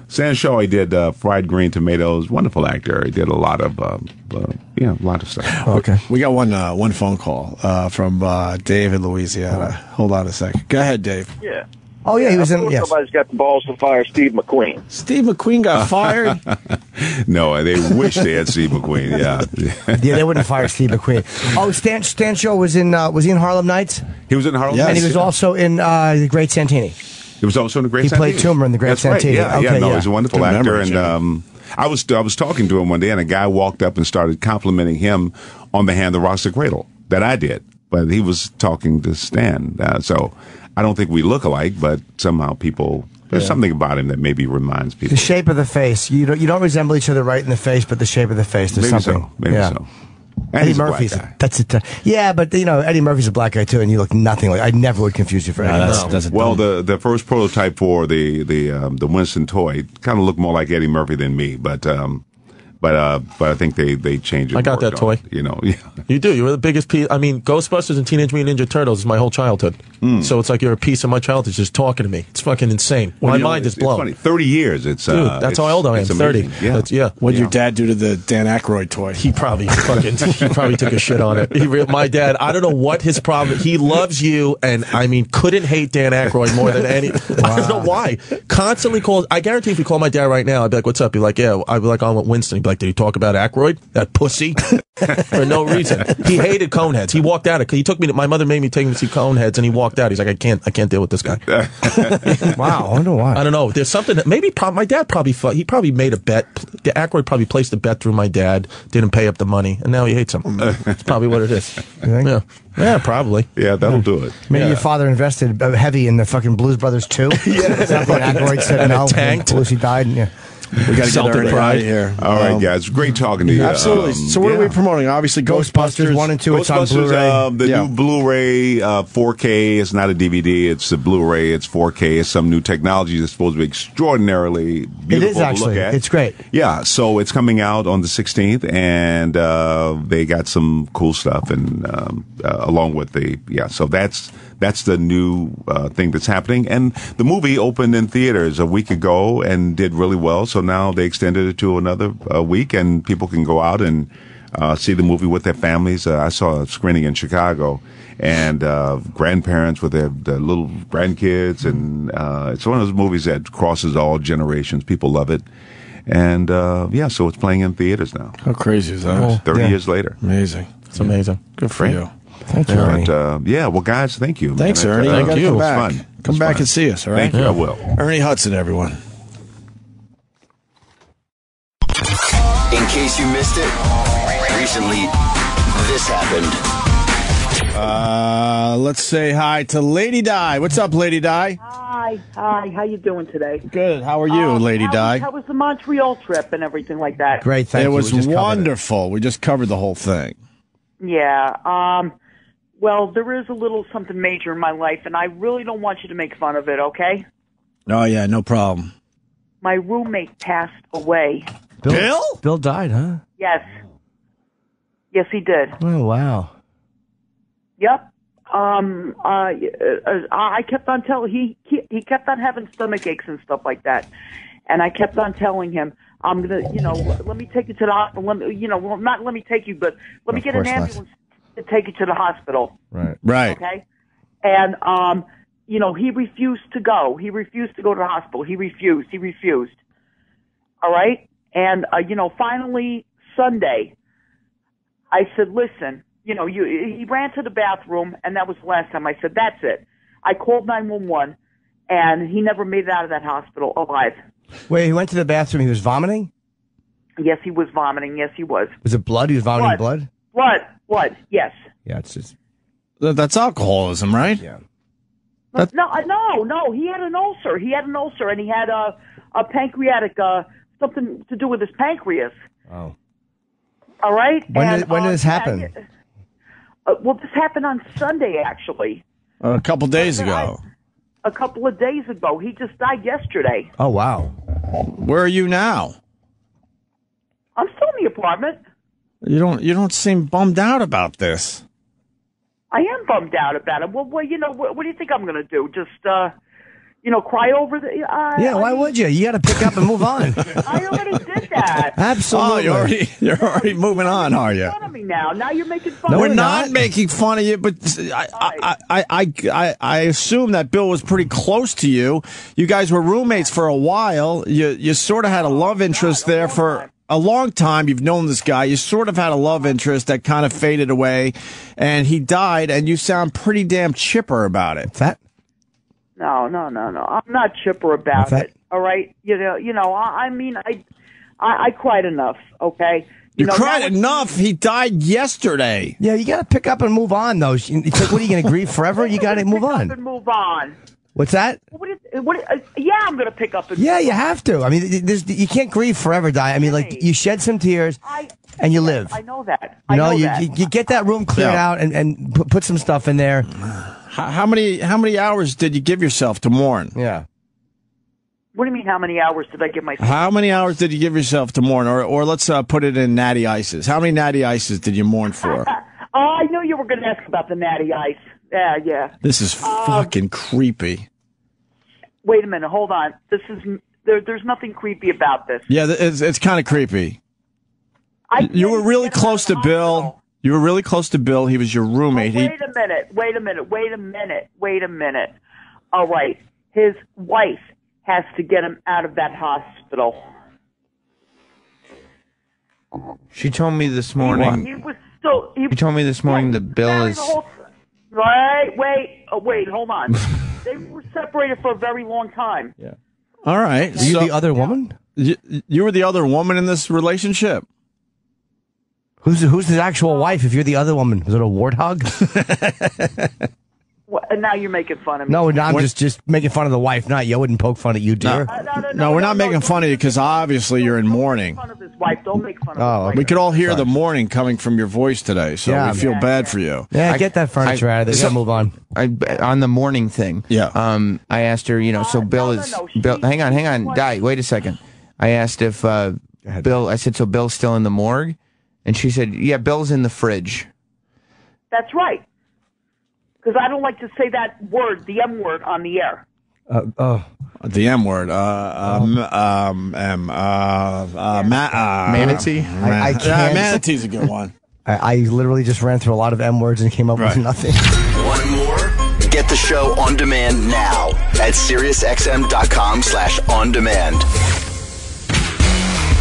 [SPEAKER 1] Stan Shaw, he did Fried Green Tomatoes. Wonderful actor. He did a lot of stuff.
[SPEAKER 3] Okay.
[SPEAKER 4] We got one phone call from Dave in Louisiana. Hold on a second. Go ahead, Dave.
[SPEAKER 5] Yeah.
[SPEAKER 3] Oh, yeah, he was in... Yes.
[SPEAKER 5] Nobody's got the balls to fire Steve McQueen.
[SPEAKER 4] Steve McQueen got fired?
[SPEAKER 1] No, they wish they had Steve McQueen, yeah.
[SPEAKER 3] Yeah, they wouldn't fire Steve McQueen. Oh, Stan Shaw was he in Harlem Nights?
[SPEAKER 1] He was in Harlem
[SPEAKER 4] Yes.
[SPEAKER 3] And he was also in The Great Santini.
[SPEAKER 1] He was also in the Great
[SPEAKER 3] He
[SPEAKER 1] Santini.
[SPEAKER 3] played Toomer in The Great
[SPEAKER 1] That's right,
[SPEAKER 3] Santini.
[SPEAKER 1] yeah,
[SPEAKER 3] Okay,
[SPEAKER 1] yeah, no,
[SPEAKER 3] yeah.
[SPEAKER 1] he's a wonderful
[SPEAKER 4] Good
[SPEAKER 1] actor.
[SPEAKER 4] memory,
[SPEAKER 1] And I was talking to him one day, and a guy walked up and started complimenting him on the Hand the Rocks the Cradle that I did. But he was talking to Stan. So I don't think we look alike, but somehow people... There's something about him that maybe reminds people.
[SPEAKER 3] The shape of the face. You don't resemble each other right in the face, but the shape of the face. There's
[SPEAKER 1] Maybe
[SPEAKER 3] something.
[SPEAKER 1] so. Maybe so. And
[SPEAKER 3] Eddie
[SPEAKER 1] he's a black
[SPEAKER 3] Murphy's
[SPEAKER 1] guy.
[SPEAKER 3] that's it. Yeah, but Eddie Murphy's a black guy too, and you look nothing like. I never would confuse you for Eddie.
[SPEAKER 4] That's
[SPEAKER 1] Well, the first prototype for the Winston toy kind of looked more like Eddie Murphy than me, but I think they changed it.
[SPEAKER 2] I got that toy.
[SPEAKER 1] Yeah.
[SPEAKER 2] You do. You were the biggest piece. I mean, Ghostbusters and Teenage Mutant Ninja Turtles is my whole childhood. So it's like you're a piece of my childhood just talking to me. It's fucking insane. My mind is blown.
[SPEAKER 1] It's funny. 30 years.
[SPEAKER 2] Dude, that's how old I am.
[SPEAKER 1] it's
[SPEAKER 2] 30.
[SPEAKER 1] amazing. Yeah.
[SPEAKER 4] What did your dad do to the Dan Aykroyd toy?
[SPEAKER 2] He probably took a shit on it. My dad, I don't know what his problem. He loves you, and I mean, couldn't hate Dan Aykroyd more than any. I don't know why. Constantly calls. I guarantee if you call my dad right now, I'd be like, "What's up?" He'd be like, "Yeah." I'd be like, "I'm with Winston." He'd be like, "Did he talk about Aykroyd? That pussy?" For no reason. He hated Coneheads. He walked out. He took me. My mother made me take him to see Coneheads, and he walked out. He's like, I can't deal with this guy.
[SPEAKER 3] Wow, I wonder why.
[SPEAKER 2] I don't know. There's something that maybe my dad he probably made a bet. Aykroyd probably placed a bet through my dad, didn't pay up the money, and now he hates him. That's probably what it is.
[SPEAKER 3] think?
[SPEAKER 2] Yeah, probably.
[SPEAKER 1] Yeah, that'll do it.
[SPEAKER 3] Maybe your father invested heavy in the fucking Blues Brothers 2. Something Aykroyd said
[SPEAKER 2] And it
[SPEAKER 3] no.
[SPEAKER 2] tanked.
[SPEAKER 3] Lucy died. And,
[SPEAKER 4] We got to get
[SPEAKER 2] Celtic
[SPEAKER 4] Ernie
[SPEAKER 2] pride.
[SPEAKER 4] out of here.
[SPEAKER 1] All right, guys. Great talking to you.
[SPEAKER 4] Absolutely. So what are we promoting? Obviously,
[SPEAKER 3] Ghostbusters 1 and 2. It's on
[SPEAKER 1] Ghostbusters,
[SPEAKER 3] Blu-ray.
[SPEAKER 1] the new Blu-ray 4K. It's not a DVD. It's a Blu-ray. It's 4K. It's some new technology that's supposed to be extraordinarily beautiful
[SPEAKER 3] It is actually.
[SPEAKER 1] to look at.
[SPEAKER 3] It's great.
[SPEAKER 1] Yeah. So it's coming out on the 16th, and they got some cool stuff, and along with So that's the new thing that's happening. And the movie opened in theaters a week ago and did really well. So now they extended it to another week, and people can go out and see the movie with their families. I saw a screening in Chicago, and grandparents with their little grandkids, and it's one of those movies that crosses all generations. People love it, and so it's playing in theaters now.
[SPEAKER 4] How crazy is that?
[SPEAKER 1] 30 years later.
[SPEAKER 4] Amazing.
[SPEAKER 2] It's amazing.
[SPEAKER 4] Good for you.
[SPEAKER 3] Thank you, Ernie.
[SPEAKER 1] But, well, guys, thank you.
[SPEAKER 4] Thanks,
[SPEAKER 1] man.
[SPEAKER 4] Ernie.
[SPEAKER 2] Thank
[SPEAKER 4] gotta
[SPEAKER 2] you.
[SPEAKER 4] Come
[SPEAKER 2] It was
[SPEAKER 4] back.
[SPEAKER 1] fun. It
[SPEAKER 4] Come
[SPEAKER 1] was
[SPEAKER 4] back
[SPEAKER 1] fun.
[SPEAKER 4] and see us, all right?
[SPEAKER 1] Thank you. I will.
[SPEAKER 4] Ernie Hudson, everyone.
[SPEAKER 6] In case you missed it, recently this happened.
[SPEAKER 4] Let's say hi to Lady Di. What's up, Lady Di?
[SPEAKER 7] Hi, how you doing today?
[SPEAKER 4] Good. How are you, Lady Di?
[SPEAKER 7] How was the Montreal trip and everything like that?
[SPEAKER 3] Great, thank you.
[SPEAKER 4] It was
[SPEAKER 3] We just covered
[SPEAKER 4] wonderful. We just covered the whole thing.
[SPEAKER 7] Yeah, well, there is a little something major in my life, and I really don't want you to make fun of it, okay?
[SPEAKER 4] Oh, yeah, no problem.
[SPEAKER 7] My roommate passed away.
[SPEAKER 3] Bill? Bill died, huh?
[SPEAKER 7] Yes. Yes, he did.
[SPEAKER 3] Oh, wow.
[SPEAKER 7] Yep. I kept on telling he kept on having stomach aches and stuff like that, and I kept on telling him, I'm gonna, let me take you to the hospital. Not let me take you, but let me get an ambulance to take you to the hospital.
[SPEAKER 3] Right.
[SPEAKER 4] Right.
[SPEAKER 7] Okay. And he refused to go. He refused to go to the hospital. He refused. All right. And finally Sunday, I said, listen. He ran to the bathroom, and that was the last time. I said, that's it. I called 911, and he never made it out of that hospital alive.
[SPEAKER 3] Wait, he went to the bathroom. He was vomiting?
[SPEAKER 7] Yes, he was vomiting. Yes, he was.
[SPEAKER 3] Was it blood? He was vomiting blood?
[SPEAKER 7] Blood, yes.
[SPEAKER 3] Yeah, it's just...
[SPEAKER 4] That's alcoholism, right?
[SPEAKER 3] Yeah.
[SPEAKER 7] No. He had an ulcer. And he had a pancreatic, something to do with his pancreas.
[SPEAKER 3] Oh.
[SPEAKER 7] All right?
[SPEAKER 3] When did this happen?
[SPEAKER 7] Well, this happened on Sunday, actually.
[SPEAKER 4] A couple days ago.
[SPEAKER 7] A couple of days ago. He just died yesterday.
[SPEAKER 3] Oh, wow.
[SPEAKER 4] Where are you now?
[SPEAKER 7] I'm still in the apartment.
[SPEAKER 4] You don't seem bummed out about this.
[SPEAKER 7] I am bummed out about it. Well, what do you think I'm going to do? Just, cry over the.
[SPEAKER 3] Why would you? You got to pick up and move on.
[SPEAKER 7] I already did that.
[SPEAKER 3] Absolutely.
[SPEAKER 4] Oh, you're already moving on, are you?
[SPEAKER 7] You're making fun of me now. Now you're making fun.
[SPEAKER 3] No,
[SPEAKER 7] of
[SPEAKER 4] We're
[SPEAKER 7] me.
[SPEAKER 4] not making fun of you, but I assume that Bill was pretty close to you. You guys were roommates for a while. You sort of had a love interest there for a long time. You've known this guy. You sort of had a love interest that kind of faded away, and he died, and you sound pretty damn chipper about it.
[SPEAKER 3] That?
[SPEAKER 7] No. I'm not chipper about it. All right. I mean, I cried enough. Okay.
[SPEAKER 4] You cried enough. He died yesterday.
[SPEAKER 3] Yeah, you got to pick up and move on, though. It's like, what are you going to grieve forever? You got to move on.
[SPEAKER 7] And move on.
[SPEAKER 3] What's that?
[SPEAKER 7] Yeah, I'm going to pick up and
[SPEAKER 3] Yeah, you have to. I mean, you can't grieve forever, Di. I mean, like, you shed some tears and you live.
[SPEAKER 7] I know that.
[SPEAKER 3] You get that room cleared out and put some stuff in there.
[SPEAKER 4] How many hours did you give yourself to mourn?
[SPEAKER 3] Yeah.
[SPEAKER 7] What do you mean, how many hours did I give myself?
[SPEAKER 4] How many hours did you give yourself to mourn? Or let's put it in natty ices. How many natty ices did you mourn for?
[SPEAKER 7] I knew you were going to ask about the natty ice. Yeah.
[SPEAKER 4] This is fucking creepy.
[SPEAKER 7] Wait a minute. Hold on. There's nothing creepy about this.
[SPEAKER 4] Yeah, it's kind of creepy. You were really close to Bill. You were really close to Bill. He was your roommate.
[SPEAKER 7] Oh, wait a minute. All right. His wife has to get him out of that hospital.
[SPEAKER 8] She told me this morning.
[SPEAKER 7] He
[SPEAKER 8] told me this morning that Bill is.
[SPEAKER 7] Wait, hold on. They were separated for a very long time.
[SPEAKER 4] Yeah. All right.
[SPEAKER 3] Are you the other woman?
[SPEAKER 4] You were the other woman in this relationship.
[SPEAKER 3] Who's the actual wife if you're the other woman? Was it a warthog?
[SPEAKER 7] And now you're making fun of me.
[SPEAKER 3] No, I'm just making fun of the wife, not you. I wouldn't poke fun at you, dear.
[SPEAKER 4] No, we're not making fun of you because obviously you're in mourning.
[SPEAKER 7] Don't make fun of his wife. Don't make fun of his wife.
[SPEAKER 4] We could all hear the mourning coming from your voice today, so we feel bad for you.
[SPEAKER 3] Yeah, get that furniture out of there. You gotta move on.
[SPEAKER 8] On the morning thing.
[SPEAKER 4] Yeah.
[SPEAKER 8] I asked her, so Bill is. Bill, hang on, Di, wait a second. I asked if Bill. I said, so Bill's still in the morgue, and she said, yeah, Bill's in the fridge.
[SPEAKER 7] That's right. Because I don't like to say that word, the M word, on the air.
[SPEAKER 4] The M word.
[SPEAKER 8] Manatee?
[SPEAKER 3] I can't.
[SPEAKER 4] Manatee's a good one.
[SPEAKER 3] I literally just ran through a lot of M words and came up with nothing.
[SPEAKER 6] Want more? Get the show on demand now at SiriusXM.com/on-demand.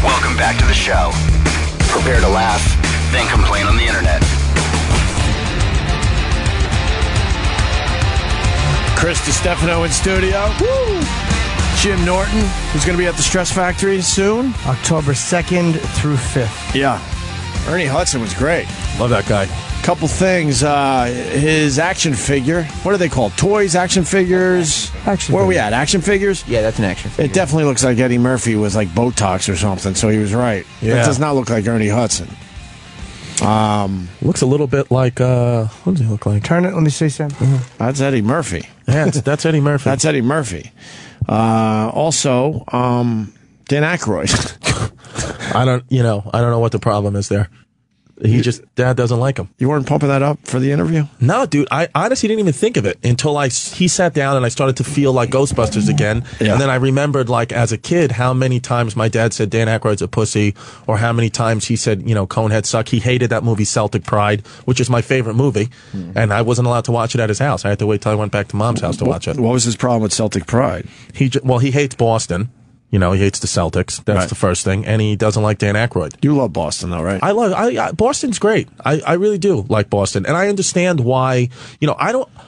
[SPEAKER 6] Welcome back to the show. Prepare to laugh, then complain on the internet.
[SPEAKER 4] Chris Distefano in studio. Woo! Jim Norton, who's going to be at the Stress Factory soon.
[SPEAKER 3] October 2nd through 5th.
[SPEAKER 4] Yeah. Ernie Hudson was great.
[SPEAKER 2] Love that guy.
[SPEAKER 4] Couple things. His action figure. What are they called? Toys, action figures? Where are we at? Action figures?
[SPEAKER 8] Yeah, that's an action figure.
[SPEAKER 4] It definitely looks like Eddie Murphy with like Botox or something, so he was right.
[SPEAKER 2] Yeah.
[SPEAKER 4] It does not look like Ernie Hudson.
[SPEAKER 2] Looks a little bit like, what does he look like?
[SPEAKER 3] Turn it, let me see, Sam.
[SPEAKER 4] That's Eddie Murphy.
[SPEAKER 2] Yeah, that's Eddie Murphy.
[SPEAKER 4] That's Eddie Murphy. Also, Dan Aykroyd.
[SPEAKER 2] I don't know what the problem is there. Dad doesn't like him.
[SPEAKER 4] You weren't pumping that up for the interview?
[SPEAKER 2] No, dude. I honestly didn't even think of it until he sat down and I started to feel like Ghostbusters again. Yeah. And then I remembered, like, as a kid, how many times my dad said Dan Aykroyd's a pussy, or how many times he said, Coneheads suck. He hated that movie Celtic Pride, which is my favorite movie. And I wasn't allowed to watch it at his house. I had to wait till I went back to Mom's house to watch it.
[SPEAKER 4] What was his problem with Celtic Pride?
[SPEAKER 2] He hates Boston. He hates the Celtics. That's the first thing. And he doesn't like Dan Aykroyd.
[SPEAKER 4] You love Boston, though, right?
[SPEAKER 2] Boston's great. I really do like Boston. And I understand why,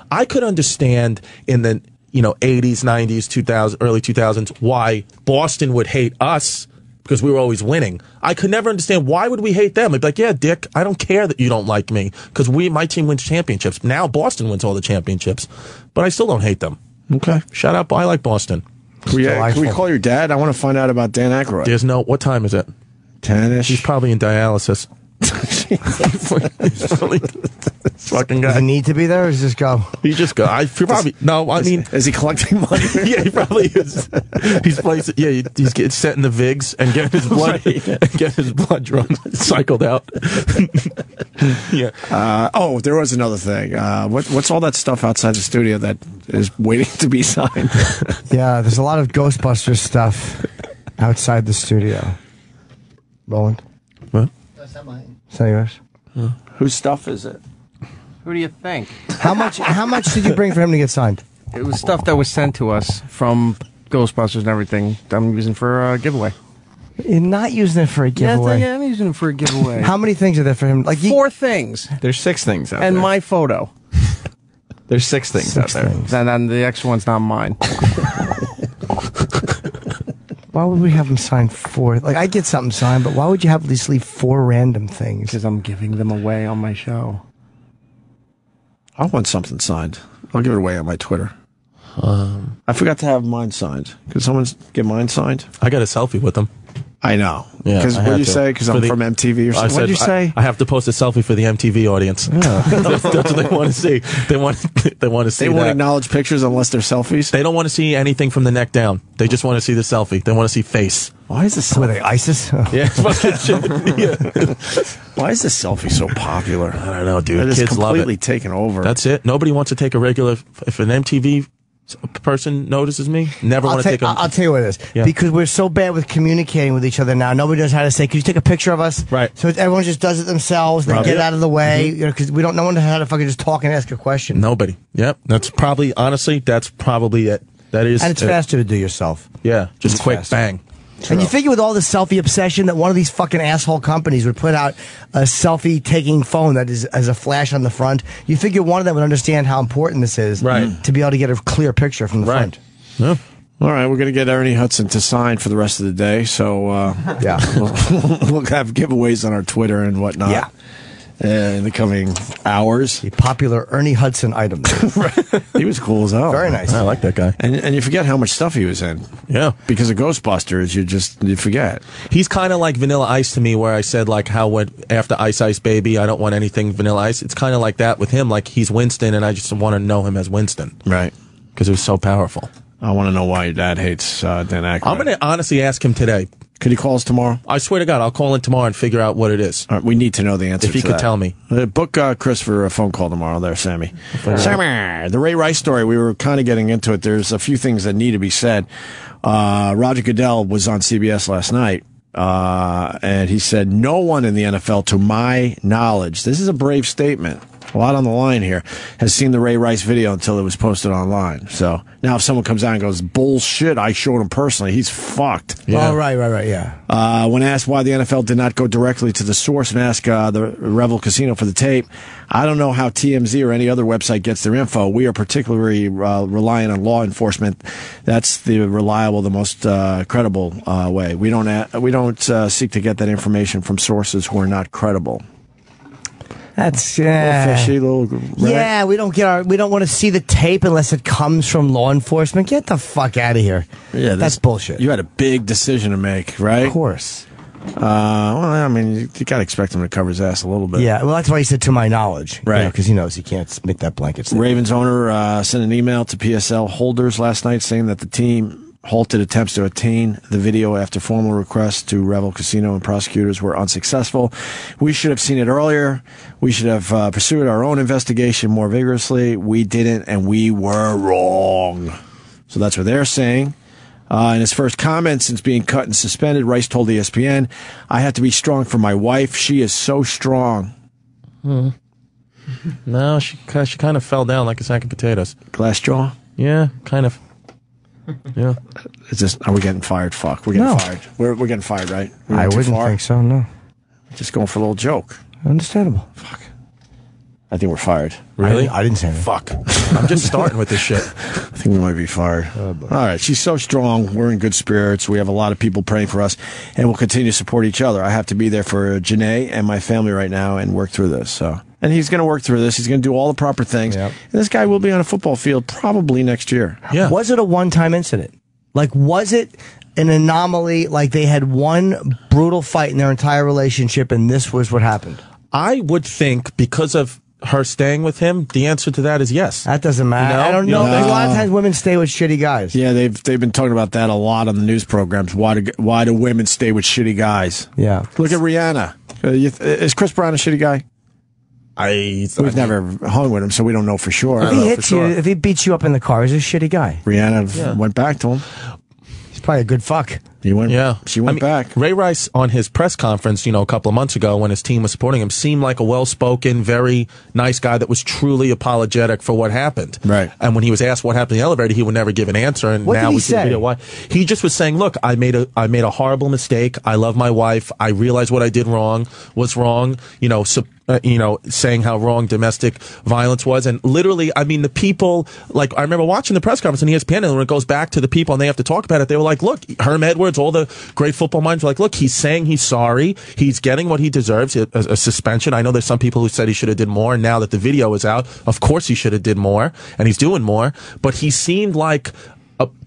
[SPEAKER 2] I could understand in the, 80s, 90s, 2000s, early 2000s, why Boston would hate us because we were always winning. I could never understand why would we hate them. I'd be like, yeah, Dick, I don't care that you don't like me because my team wins championships. Now Boston wins all the championships, but I still don't hate them.
[SPEAKER 4] Okay.
[SPEAKER 2] Shut up. I like Boston.
[SPEAKER 4] Can we call your dad? I want to find out about Dan Aykroyd.
[SPEAKER 2] What time is it?
[SPEAKER 4] 10-ish.
[SPEAKER 2] He's probably in dialysis. Fucking guy.
[SPEAKER 3] Does he need to be there, or does he just go?
[SPEAKER 2] He just go. I probably no. I mean,
[SPEAKER 4] is he collecting money?
[SPEAKER 2] Yeah, he probably is. He's placing. Yeah, he's getting setting the vigs and getting his blood and getting his blood drawn, cycled out. Yeah.
[SPEAKER 4] Oh, there was another thing. What's all that stuff outside the studio that is waiting to be signed?
[SPEAKER 3] Yeah, there's a lot of Ghostbusters stuff outside the studio. Roland?
[SPEAKER 2] What?
[SPEAKER 3] That's not mine. Is that yours?
[SPEAKER 4] Whose stuff is it?
[SPEAKER 9] Who do you think?
[SPEAKER 3] How much did you bring for him to get signed?
[SPEAKER 9] It was stuff that was sent to us from Ghostbusters and everything that I'm using for a giveaway.
[SPEAKER 3] You're not using it for a giveaway.
[SPEAKER 9] Yeah, I'm using it for a giveaway.
[SPEAKER 3] How many things are there for him? Like
[SPEAKER 9] 4 things.
[SPEAKER 8] There's 6 things out there.
[SPEAKER 9] And my photo.
[SPEAKER 8] There's 6 things out there.
[SPEAKER 9] And then the extra one's not mine.
[SPEAKER 3] Why would we have him sign 4? Like, I get something signed, but why would you have at least leave 4 random things?
[SPEAKER 9] Because I'm giving them away on my show.
[SPEAKER 4] I want something signed. I'll give it away on my Twitter. I forgot to have mine signed. Could someone get mine signed?
[SPEAKER 2] I got a selfie with him.
[SPEAKER 4] I know.
[SPEAKER 2] Yeah,
[SPEAKER 4] Because
[SPEAKER 2] I
[SPEAKER 4] what
[SPEAKER 2] had
[SPEAKER 4] did you
[SPEAKER 2] to.
[SPEAKER 4] say? Because
[SPEAKER 2] For
[SPEAKER 4] I'm
[SPEAKER 2] the-
[SPEAKER 4] from MTV or something. What did you say?
[SPEAKER 2] I have to post a selfie for the MTV audience. That's what they want to see. They want to see
[SPEAKER 4] They won't
[SPEAKER 2] that.
[SPEAKER 4] acknowledge pictures unless they're selfies.
[SPEAKER 2] They don't want to see anything from the neck down. They just want to see the selfie. They want to see face.
[SPEAKER 4] Why is this?
[SPEAKER 3] Were they ISIS?
[SPEAKER 2] Yeah, fucking shit. Yeah.
[SPEAKER 4] Why is this selfie so popular?
[SPEAKER 2] I don't know, dude.
[SPEAKER 4] It is
[SPEAKER 2] Kids love
[SPEAKER 4] completely
[SPEAKER 2] it.
[SPEAKER 4] taken over.
[SPEAKER 2] That's it. Nobody wants to take a regular. If an MTV person notices me, never want to take a.
[SPEAKER 3] I'll tell you what it is.
[SPEAKER 2] Yeah.
[SPEAKER 3] Because we're so bad with communicating with each other now. Nobody knows how to say, "Could you take a picture of us?"
[SPEAKER 2] Right.
[SPEAKER 3] So everyone just does it themselves. They get out of the way. Because we don't. No one knows how to fucking just talk and ask a question.
[SPEAKER 2] Nobody. Yep. That's probably honestly. That's probably it. That is.
[SPEAKER 3] And it's faster to do yourself.
[SPEAKER 2] Yeah. Just
[SPEAKER 3] It's
[SPEAKER 2] quick
[SPEAKER 3] faster.
[SPEAKER 2] bang.
[SPEAKER 3] And you figure with all the selfie obsession that one of these fucking asshole companies would put out a selfie taking phone that is as a flash on the front. You figure one of them would understand how important this is,
[SPEAKER 2] Right.
[SPEAKER 3] To be able to get a clear picture from the
[SPEAKER 2] Right.
[SPEAKER 3] front.
[SPEAKER 2] Yeah.
[SPEAKER 4] All right, we're going to get Ernie Hudson to sign for the rest of the day. So
[SPEAKER 3] Yeah.
[SPEAKER 4] we'll have giveaways on our Twitter and whatnot.
[SPEAKER 3] Yeah.
[SPEAKER 4] In the coming hours.
[SPEAKER 3] The popular Ernie Hudson item.
[SPEAKER 4] He was cool as hell.
[SPEAKER 3] Very nice.
[SPEAKER 2] I like that guy.
[SPEAKER 4] And you forget how much stuff he was in.
[SPEAKER 2] Yeah.
[SPEAKER 4] Because of Ghostbusters, you forget.
[SPEAKER 2] He's kind of like Vanilla Ice to me, where I said like how when after Ice Ice Baby, I don't want anything Vanilla Ice. It's kind of like that with him. Like he's Winston, and I just want to know him as Winston
[SPEAKER 4] Right.
[SPEAKER 2] because it was so powerful.
[SPEAKER 4] I want to know why your dad hates Dan Aykroyd.
[SPEAKER 2] I'm going to honestly ask him today.
[SPEAKER 4] Could he call us tomorrow?
[SPEAKER 2] I swear to God, I'll call in tomorrow and figure out what it is.
[SPEAKER 4] All right, we need to know the answer
[SPEAKER 2] If he
[SPEAKER 4] to
[SPEAKER 2] could
[SPEAKER 4] that.
[SPEAKER 2] tell me.
[SPEAKER 4] Book Chris for a phone call tomorrow there, Sammy. Sammy, the Ray Rice story, we were kind of getting into it. There's a few things that need to be said. Roger Goodell was on CBS last night, and he said, no one in the NFL, to my knowledge, this is a brave statement, a lot on the line here, has seen the Ray Rice video until it was posted online. So now if someone comes out and goes, bullshit, I showed him personally, he's fucked.
[SPEAKER 2] Yeah.
[SPEAKER 3] Oh, right, yeah.
[SPEAKER 4] When asked why the NFL did not go directly to the source and ask the Revel Casino for the tape, I don't know how TMZ or any other website gets their info. We are particularly reliant on law enforcement. That's the reliable, the most credible way. We don't seek to get that information from sources who are not credible.
[SPEAKER 3] That's
[SPEAKER 4] Little fishy, little right?
[SPEAKER 3] Yeah, we don't want to see the tape unless it comes from law enforcement. Get the fuck out of here.
[SPEAKER 4] Yeah,
[SPEAKER 3] that's bullshit.
[SPEAKER 4] You had a big decision to make, right?
[SPEAKER 3] Of course.
[SPEAKER 4] Well, I mean, you got to expect him to cover his ass a little bit.
[SPEAKER 3] Yeah, well, that's why he said to my knowledge.
[SPEAKER 4] Right.
[SPEAKER 3] Because he knows he can't make that blanket statement.
[SPEAKER 4] Ravens owner sent an email to PSL holders last night saying that the team halted attempts to obtain the video after formal requests to Revel Casino and prosecutors were unsuccessful. We should have seen it earlier. We should have pursued our own investigation more vigorously. We didn't, and we were wrong. So that's what they're saying. In his first comment since being cut and suspended, Rice told ESPN, I have to be strong for my wife. She is so strong.
[SPEAKER 2] No, she kind of fell down like a sack of potatoes.
[SPEAKER 4] Glass jaw?
[SPEAKER 2] Yeah, kind of. Yeah.
[SPEAKER 4] Is this, are we getting fired? Fuck, we're getting fired. We're getting fired, right? We
[SPEAKER 3] I
[SPEAKER 4] went too
[SPEAKER 3] wouldn't
[SPEAKER 4] far?
[SPEAKER 3] think so, no.
[SPEAKER 4] Just going for a little joke.
[SPEAKER 3] Understandable.
[SPEAKER 4] Fuck. I think we're fired.
[SPEAKER 2] Really?
[SPEAKER 3] I didn't say anything.
[SPEAKER 2] Fuck. I'm just starting with this shit.
[SPEAKER 4] I think we might be fired. All right. She's so strong. We're in good spirits. We have a lot of people praying for us, and we'll continue to support each other. I have to be there for Janae and my family right now and work through this. So, and he's going to work through this. He's going to do all the proper things.
[SPEAKER 3] Yep.
[SPEAKER 4] And this guy will be on a football field probably next year.
[SPEAKER 2] Yeah.
[SPEAKER 3] Was it a one-time incident? Like, was it an anomaly? Like, they had one brutal fight in their entire relationship, and this was what happened?
[SPEAKER 2] I would think because of her staying with him, the answer to that is yes.
[SPEAKER 3] That doesn't matter.
[SPEAKER 2] You know?
[SPEAKER 3] I don't know. A lot of times women stay with shitty guys.
[SPEAKER 4] Yeah, they've been talking about that a lot on the news programs. Why do women stay with shitty guys?
[SPEAKER 3] Yeah.
[SPEAKER 4] Look at Rihanna. Is Chris Brown a shitty guy? We've never hung with him, so we don't know for sure.
[SPEAKER 3] If he hits you, if he beats you up in the car, he's a shitty guy.
[SPEAKER 4] Rihanna went back to him.
[SPEAKER 3] He's probably a good fuck.
[SPEAKER 4] She went back.
[SPEAKER 2] Ray Rice, on his press conference, a couple of months ago when his team was supporting him, seemed like a well-spoken, very nice guy that was truly apologetic for what happened.
[SPEAKER 4] Right.
[SPEAKER 2] And when he was asked what happened in the elevator, he would never give an answer. And
[SPEAKER 3] What
[SPEAKER 2] now
[SPEAKER 3] did he
[SPEAKER 2] we see the
[SPEAKER 3] say?
[SPEAKER 2] video. Why? He just was saying, "Look, I made a horrible mistake. I love my wife. I realized what I did was wrong. Saying how wrong domestic violence was." And literally, I mean, the people, like, I remember watching the press conference on ESPN, and when it goes back to the people and they have to talk about it, they were like, look, Herm Edwards, all the great football minds were like, look, he's saying he's sorry. He's getting what he deserves, a suspension. I know there's some people who said he should have did more, and now that the video is out, of course he should have did more, and he's doing more. But he seemed like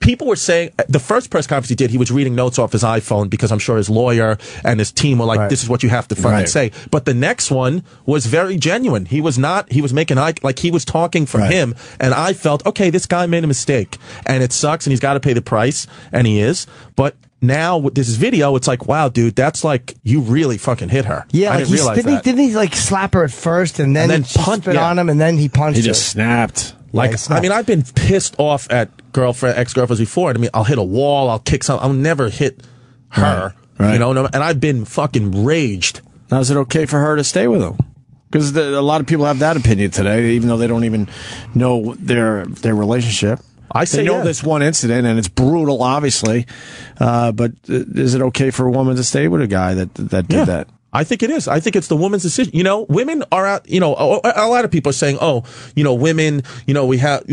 [SPEAKER 2] people were saying, the first press conference he did, he was reading notes off his iPhone because I'm sure his lawyer and his team were like, this is what you have to fucking say. But the next one was very genuine. He was making he was talking for him. And I felt, okay, this guy made a mistake and it sucks and he's got to pay the price, and he is. But now with this video, it's like, wow, dude, that's like, you really fucking hit her.
[SPEAKER 3] Yeah,
[SPEAKER 2] I didn't realize that.
[SPEAKER 3] Didn't he like slap her at first and then punch it on him and then he punched her?
[SPEAKER 4] He just snapped.
[SPEAKER 2] I mean, I've been pissed off at ex-girlfriends before. I mean, I'll hit a wall, I'll kick something. I'll never hit her,
[SPEAKER 4] right.
[SPEAKER 2] And I've been fucking raged.
[SPEAKER 4] Now, is it okay for her to stay with him? Because a lot of people have that opinion today, even though they don't even know their relationship. They know this one incident, and it's brutal, obviously. But is it okay for a woman to stay with a guy that did that?
[SPEAKER 2] I think it is. I think it's the woman's decision. Women are out, a lot of people are saying, women, we have,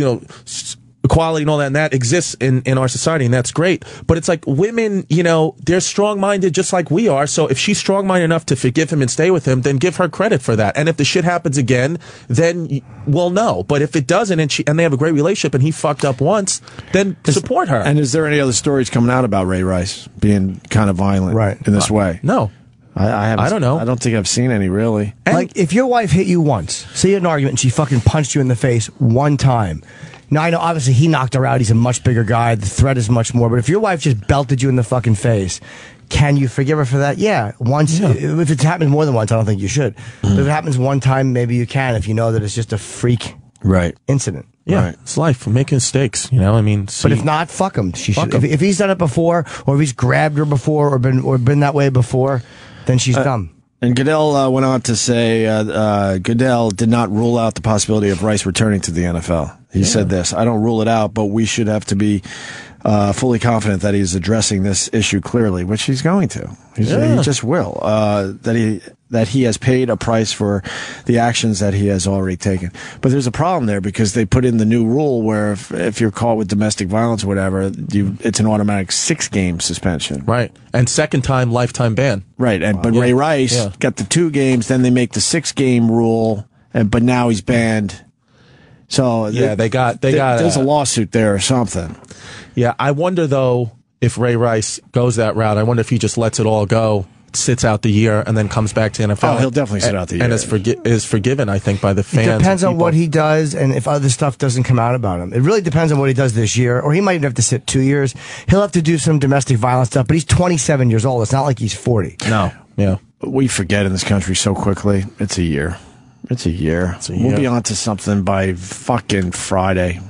[SPEAKER 2] equality and all that, and that exists in our society, and that's great. But it's like women, they're strong-minded just like we are. So if she's strong-minded enough to forgive him and stay with him, then give her credit for that. And if the shit happens again, then we'll know. But if it doesn't, and they have a great relationship and he fucked up once, then support her.
[SPEAKER 4] And is there any other stories coming out about Ray Rice being kind of violent in this way?
[SPEAKER 2] No.
[SPEAKER 4] I
[SPEAKER 2] don't know.
[SPEAKER 4] I don't think I've seen any, really.
[SPEAKER 3] Like, if your wife hit you once, say you had an argument and she fucking punched you in the face one time. Now, I know, obviously, he knocked her out. He's a much bigger guy. The threat is much more. But if your wife just belted you in the fucking face, can you forgive her for that? Yeah. Once. Yeah. If it happens more than once, I don't think you should. But if it happens one time, maybe you can, if you know that it's just a freak incident.
[SPEAKER 2] Yeah, it's life. We're making mistakes, I mean.
[SPEAKER 3] But if not, fuck him. If he's done it before, or if he's grabbed her before, or been that way before, then she's dumb.
[SPEAKER 4] And Goodell went on to say Goodell did not rule out the possibility of Rice returning to the NFL. He said this: "I don't rule it out, but we should have to be fully confident that he's addressing this issue clearly," which he's going to. He just will. That he has paid a price for the actions that he has already taken. But there's a problem there because they put in the new rule where if you're caught with domestic violence or whatever, it's an automatic 6-game suspension.
[SPEAKER 2] Right. And second time, lifetime ban.
[SPEAKER 4] Right. But Ray Rice got the 2 games, then they make the 6-game rule, but now he's banned. So there's a lawsuit there or something.
[SPEAKER 2] Yeah, I wonder though if Ray Rice goes that route. I wonder if he just lets it all go, sits out the year, and then comes back to NFL.
[SPEAKER 4] Oh, he'll definitely sit out the year.
[SPEAKER 2] And is forgiven, I think, by the fans.
[SPEAKER 3] It depends on what he does and if other stuff doesn't come out about him. It really depends on what he does this year, or he might even have to sit 2 years. He'll have to do some domestic violence stuff, but he's 27 years old. It's not like he's 40.
[SPEAKER 2] No. Yeah.
[SPEAKER 4] We forget in this country so quickly. It's a year. We'll be on to something by fucking Friday.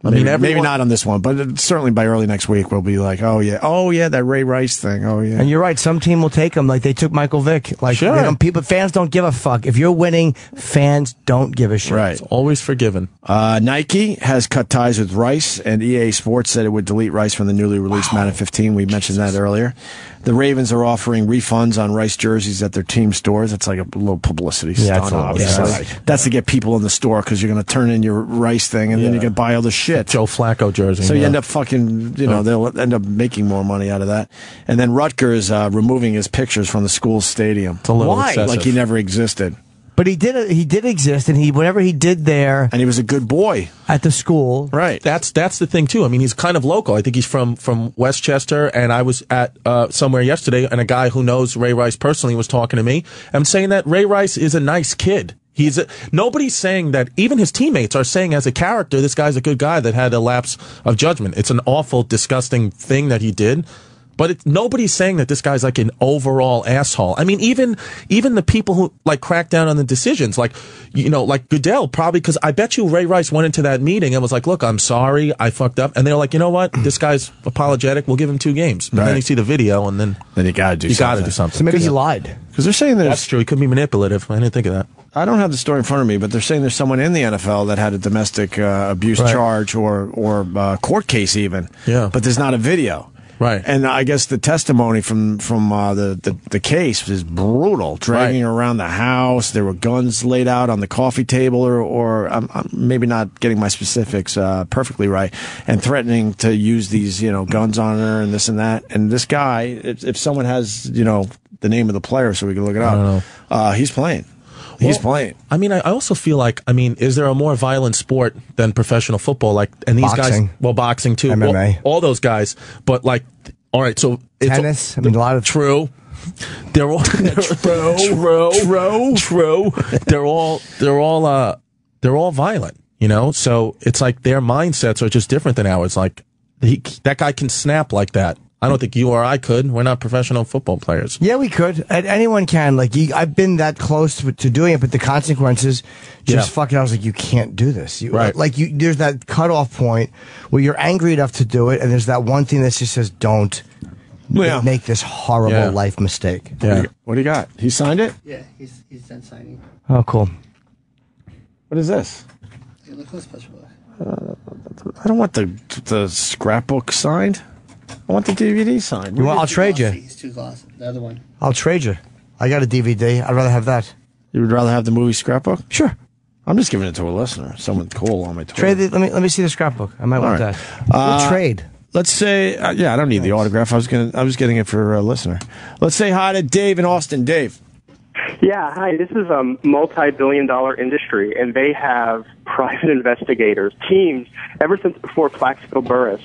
[SPEAKER 4] Maybe not on this one, but certainly by early next week we'll be like, oh yeah, that Ray Rice thing. Oh yeah.
[SPEAKER 3] And you're right. Some team will take him, like they took Michael Vick. Like fans don't give a fuck. If you're winning, fans don't give a shit.
[SPEAKER 4] Right.
[SPEAKER 2] It's always forgiven.
[SPEAKER 4] Nike has cut ties with Rice, and EA Sports said it would delete Rice from the newly released Madden 15. We mentioned that earlier. The Ravens are offering refunds on Rice jerseys at their team stores. It's like a little publicity stunt, obviously. Right. That's to get people in the store because you're going to turn in your Rice thing, and then you can buy all the shit.
[SPEAKER 2] Joe Flacco jersey.
[SPEAKER 4] So you end up fucking, they'll end up making more money out of that. And then Rutgers removing his pictures from the school stadium.
[SPEAKER 2] It's a little excessive.
[SPEAKER 4] Like he never existed.
[SPEAKER 3] But he did exist, and whatever he did there,
[SPEAKER 4] and he was a good boy
[SPEAKER 3] at the school.
[SPEAKER 4] Right.
[SPEAKER 2] That's the thing too. I mean, he's kind of local. I think he's from Westchester, and I was at somewhere yesterday, and a guy who knows Ray Rice personally was talking to me. I'm saying that Ray Rice is a nice kid. Nobody's saying that. Even his teammates are saying, as a character, this guy's a good guy that had a lapse of judgment. It's an awful, disgusting thing that he did. But nobody's saying that this guy's like an overall asshole. I mean, even the people who like crack down on the decisions, like Goodell, probably, because I bet you Ray Rice went into that meeting and was like, "Look, I'm sorry, I fucked up," and they're like, "You know what? This guy's apologetic. We'll give him 2 games." But then you see the video, and then
[SPEAKER 4] you gotta do something.
[SPEAKER 3] So maybe he lied.
[SPEAKER 4] Because they're saying
[SPEAKER 2] that's true. He could be manipulative. I didn't think of that.
[SPEAKER 4] I don't have the story in front of me, but they're saying there's someone in the NFL that had a domestic abuse charge or court case even.
[SPEAKER 2] Yeah.
[SPEAKER 4] But there's not a video.
[SPEAKER 2] Right.
[SPEAKER 4] And I guess the testimony from the case was brutal, dragging her around the house. There were guns laid out on the coffee table, or I'm maybe not getting my specifics perfectly right, and threatening to use these guns on her and this and that. And this guy, if someone has the name of the player so we can look it up, he's playing. He's playing.
[SPEAKER 2] I mean, I also feel like, is there a more violent sport than professional football? And these
[SPEAKER 3] boxing.
[SPEAKER 2] guys, boxing too,
[SPEAKER 3] MMA,
[SPEAKER 2] all those guys. But all right, so it's
[SPEAKER 3] tennis. A lot of
[SPEAKER 2] true. They're all true. They're all violent. So it's like their mindsets are just different than ours. Like that guy can snap like that. I don't think you or I could. We're not professional football players.
[SPEAKER 3] Yeah, we could. Anyone can. I've been that close to doing it, but the consequences just fucking. I was like, you can't do this. There's that cutoff point where you're angry enough to do it, and there's that one thing that just says, "Don't make this horrible life mistake."
[SPEAKER 2] Yeah.
[SPEAKER 4] What do you got? He signed it?
[SPEAKER 10] Yeah, he's done signing.
[SPEAKER 3] Oh, cool.
[SPEAKER 4] What is this?
[SPEAKER 10] Look who's special.
[SPEAKER 4] I don't want the scrapbook signed. I want the DVD signed.
[SPEAKER 3] I'll trade you.
[SPEAKER 10] He's too glossy. The other one.
[SPEAKER 3] I'll trade you. I got a DVD. I'd rather have that.
[SPEAKER 4] You would rather have the movie scrapbook?
[SPEAKER 3] Sure.
[SPEAKER 4] I'm just giving it to a listener. Someone cool on my Twitter.
[SPEAKER 3] Trade. Let me see the scrapbook. I might want that. We'll trade.
[SPEAKER 4] Let's say, I don't need the autograph. I was getting it for a listener. Let's say hi to Dave in Austin. Dave.
[SPEAKER 11] Yeah, hi. This is a multi-billion-dollar industry, and they have private investigators. Teams, ever since before Plaxico Burress,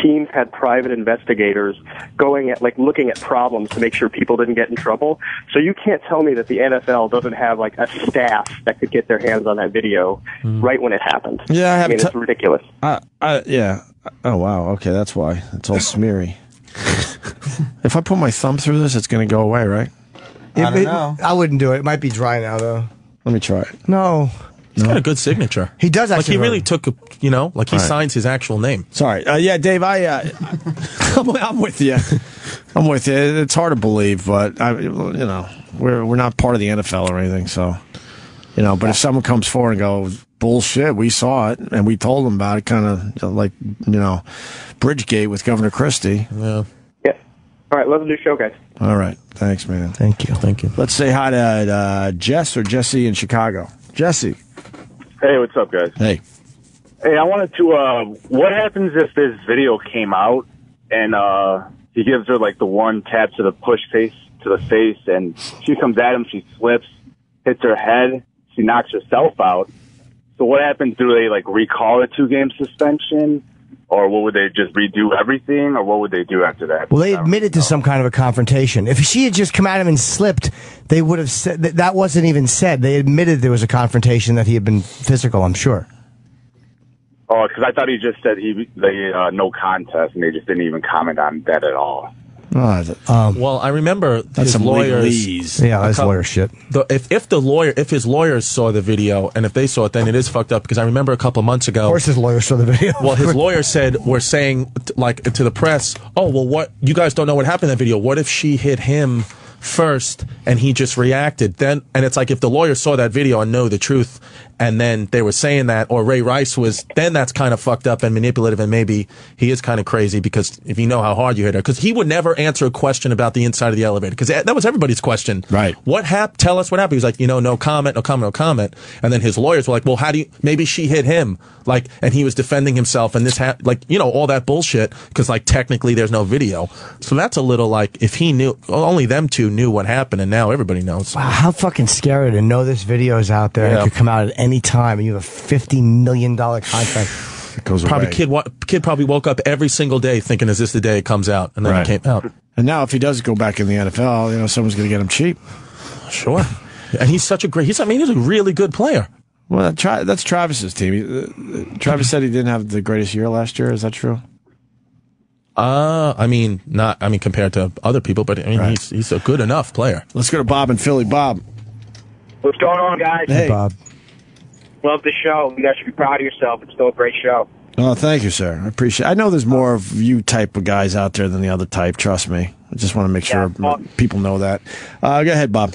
[SPEAKER 11] teams had private investigators going at, looking at problems to make sure people didn't get in trouble. So you can't tell me that the NFL doesn't have, a staff that could get their hands on that video right when it happened.
[SPEAKER 4] Yeah,
[SPEAKER 11] it's ridiculous.
[SPEAKER 4] Yeah. Oh, wow. Okay, that's why. It's all smeary. If I put my thumb through this, it's going to go away, right?
[SPEAKER 3] I don't know. I wouldn't do it. It might be dry now, though.
[SPEAKER 4] Let me try it.
[SPEAKER 3] No.
[SPEAKER 2] He's got a good signature.
[SPEAKER 3] He does actually.
[SPEAKER 2] He really took he signs his actual name.
[SPEAKER 4] Sorry. Yeah, Dave, I'm with you. I'm with you. It's hard to believe, but we're not part of the NFL or anything, so but if someone comes forward and goes, bullshit, we saw it and we told them about it, kind of Bridgegate with Governor Christie.
[SPEAKER 2] Yeah.
[SPEAKER 11] All right, love the new show, guys.
[SPEAKER 4] All right. Thanks, man.
[SPEAKER 3] Thank you.
[SPEAKER 4] Let's say hi to Jess or Jesse in Chicago. Jesse.
[SPEAKER 12] Hey, what's up, guys?
[SPEAKER 4] Hey.
[SPEAKER 12] Hey, I wanted to, what happens if this video came out and he gives her, the one tap to the face, and she comes at him, she slips, hits her head, she knocks herself out. So what happens? Do they, recall a 2-game suspension? Or what would they just redo everything? Or what would they do after that?
[SPEAKER 3] Well, they admitted to some kind of a confrontation. If she had just come at him and slipped, they would have said that wasn't even said. They admitted there was a confrontation, that he had been physical, I'm sure.
[SPEAKER 12] Oh, because I thought he just said no contest, and they just didn't even comment on that at all.
[SPEAKER 2] Well, I remember his lawyers.
[SPEAKER 3] Yeah, that's lawyer shit.
[SPEAKER 2] If his lawyers saw the video, and if they saw it, then it is fucked up. Because I remember a couple of months ago.
[SPEAKER 3] Of course, his lawyers saw the video.
[SPEAKER 2] Well, his lawyer said, "We're saying to the press, oh well, what you guys don't know what happened in that video. What if she hit him first and he just reacted? Then and it's if the lawyer saw that video and know the truth, and then they were saying that, or Ray Rice was, then that's kind of fucked up and manipulative, and maybe he is kind of crazy because if you know how hard you hit her, because he would never answer a question about the inside of the elevator, because that was everybody's question.
[SPEAKER 4] Right.
[SPEAKER 2] What happened? Tell us what happened. He was like, no comment, no comment, no comment. And then his lawyers were like, well, maybe she hit him, like, and he was defending himself, and this all that bullshit, because like technically there's no video. So that's a little like, if he knew, only them two knew what happened, and now everybody knows.
[SPEAKER 3] Wow, how fucking scary to know this video is out there and it could come out at any time, and you have a $50 million contract.
[SPEAKER 4] It goes
[SPEAKER 2] probably
[SPEAKER 4] away.
[SPEAKER 2] Kid probably woke up every single day thinking, is this the day it comes out? And then it came out.
[SPEAKER 4] And now if he does go back in the NFL, someone's going to get him cheap.
[SPEAKER 2] Sure. And he's such a he's a really good player.
[SPEAKER 4] Well, that's Travis's team. Travis said he didn't have the greatest year last year. Is that true?
[SPEAKER 2] Compared to other people, but he's a good enough player.
[SPEAKER 4] Let's go to Bob in Philly. Bob.
[SPEAKER 13] What's going on, guys?
[SPEAKER 4] Hey,
[SPEAKER 3] Bob.
[SPEAKER 13] Love the show. You guys should be proud of yourself. It's still a great show.
[SPEAKER 4] Oh, thank you, sir. I appreciate it. I know there's more of you type of guys out there than the other type. Trust me. I just want to make sure people know that. Go ahead, Bob.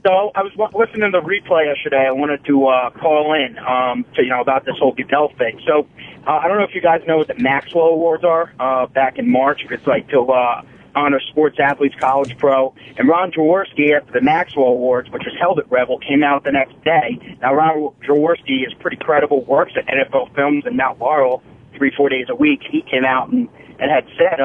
[SPEAKER 13] So I was listening to the replay yesterday. I wanted to call in to about this whole Goodell thing. So I don't know if you guys know what the Maxwell Awards are. Back in March, it's like to honor sports athletes, college, pro. And Ron Jaworski, after the Maxwell Awards, which was held at Revel, came out the next day. Now Ron Jaworski is pretty credible, works at NFL Films in Mount Laurel 3-4 days a week. He came out and had said,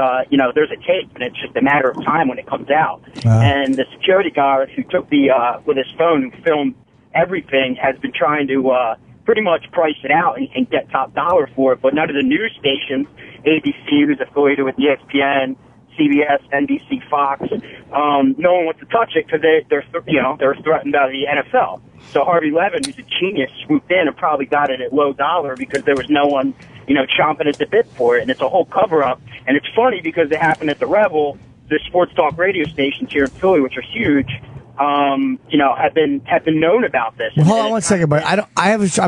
[SPEAKER 13] there's a tape, and it's just a matter of time when it comes out. And the security guard who took with his phone, who filmed everything, has been trying to pretty much price it out and get top dollar for it. But none of the news stations, ABC, who's affiliated with ESPN, CBS, NBC, Fox, no one wants to touch it because they're threatened by the NFL. So Harvey Levin, who's a genius, swooped in and probably got it at low dollar because there was no one, chomping at the bit for it. And it's a whole cover-up. And it's funny because it happened at the Revel. The sports talk radio stations here in Philly, which are huge, have been known about this.
[SPEAKER 3] Well, hold on one second, but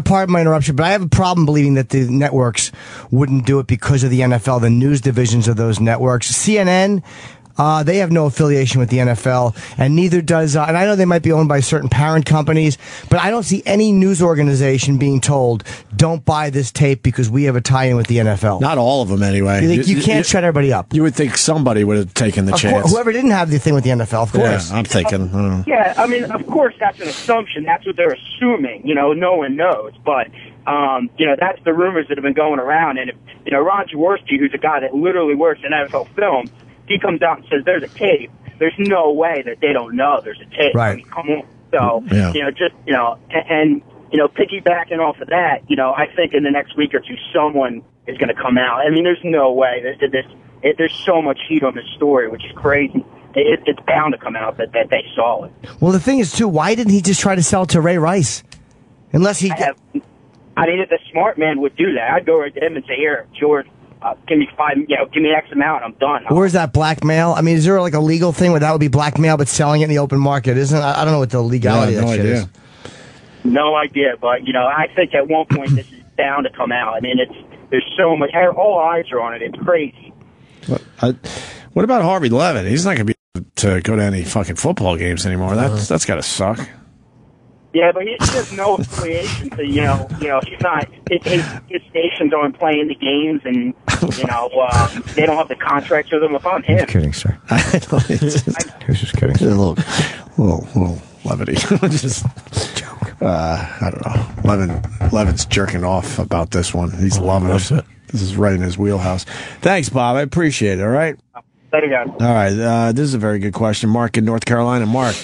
[SPEAKER 3] pardon my interruption, but I have a problem believing that the networks wouldn't do it because of the NFL, the news divisions of those networks. CNN, they have no affiliation with the NFL, and neither does, and I know they might be owned by certain parent companies, but I don't see any news organization being told, don't buy this tape because we have a tie-in with the NFL.
[SPEAKER 4] Not all of them, anyway.
[SPEAKER 3] You can't shut everybody up.
[SPEAKER 4] You would think somebody would have taken the chance.
[SPEAKER 3] Whoever didn't have the thing with the NFL, of course.
[SPEAKER 4] Yeah, I'm thinking.
[SPEAKER 13] Yeah, I mean, of course, that's an assumption. That's what they're assuming. No one knows. But, that's the rumors that have been going around. And, if, Ron Jaworski, who's a guy that literally works in NFL film, he comes out and says there's a tape. There's no way that they don't know there's a tape.
[SPEAKER 3] Right.
[SPEAKER 13] I mean, come on. So, piggybacking off of that, I think in the next week or two, someone is going to come out. I mean, there's no way. There's so much heat on this story, which is crazy. It's bound to come out that they saw it.
[SPEAKER 3] Well, the thing is, too, why didn't he just try to sell it to Ray Rice? Unless he...
[SPEAKER 13] if the smart man would do that, I'd go right to him and say, here, George, give me X amount, I'm done.
[SPEAKER 3] Or is that blackmail? I mean, is there like a legal thing where that would be blackmail, but selling it in the open market isn't? I don't know what the legality of that shit is.
[SPEAKER 13] No idea, but I think at one point this is bound to come out. I mean, there's so much. All eyes are on it. It's crazy.
[SPEAKER 4] What about Harvey Levin? He's not going to be able to go to any fucking football games anymore. That's got to suck.
[SPEAKER 13] Yeah, but he has no affiliation to, he's not, his stations aren't playing the games, and, they don't have the contracts with him. If I'm him.
[SPEAKER 3] He's kidding, sir. He was just kidding.
[SPEAKER 4] A little levity. Just joke. I don't know. Levin's jerking off about this one. He's loving it. This is right in his wheelhouse. Thanks, Bob. I appreciate it, all right?
[SPEAKER 13] Later, guys.
[SPEAKER 4] All right. This is a very good question. Mark in North Carolina. Mark.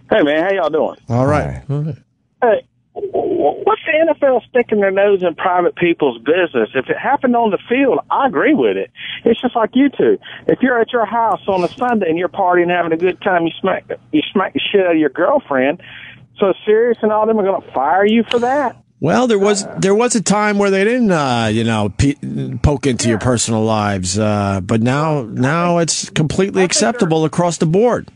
[SPEAKER 5] Hey, man, how y'all doing?
[SPEAKER 4] All right.
[SPEAKER 5] Hey, what's the NFL sticking their nose in private people's business? If it happened on the field, I agree with it. It's just like you two. If you're at your house on a Sunday and you're partying, having a good time, you smack the shit out of your girlfriend. So Sirius and all them are going to fire you for that.
[SPEAKER 4] Well, there was a time where they didn't, poke into your personal lives, but now it's completely acceptable across the board.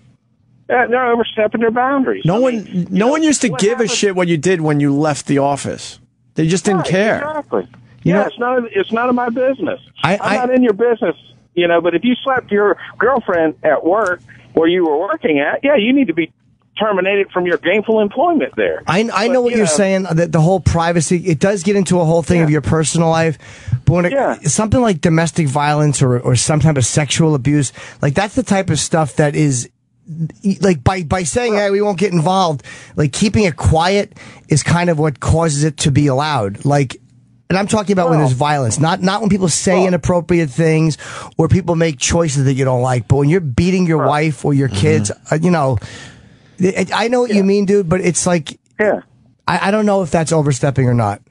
[SPEAKER 5] They're overstepping their boundaries.
[SPEAKER 4] No one used to give a shit what you did when you left the office. They just didn't care.
[SPEAKER 5] Exactly. It's none of my business. I'm not in your business, but if you slapped your girlfriend at work where you were working at, you need to be terminated from your gainful employment there.
[SPEAKER 3] I know what you're saying, that the whole privacy, it does get into a whole thing of your personal life, but when something like domestic violence or some type of sexual abuse, like that's the type of stuff that is, like by saying, hey, we won't get involved, like keeping it quiet is kind of what causes it to be allowed. Like, and I'm talking about when there's violence, not when people say inappropriate things or people make choices that you don't like, but when you're beating your wife or your kids, you know, I know what you mean, dude, but it's like, I don't know if that's overstepping or not.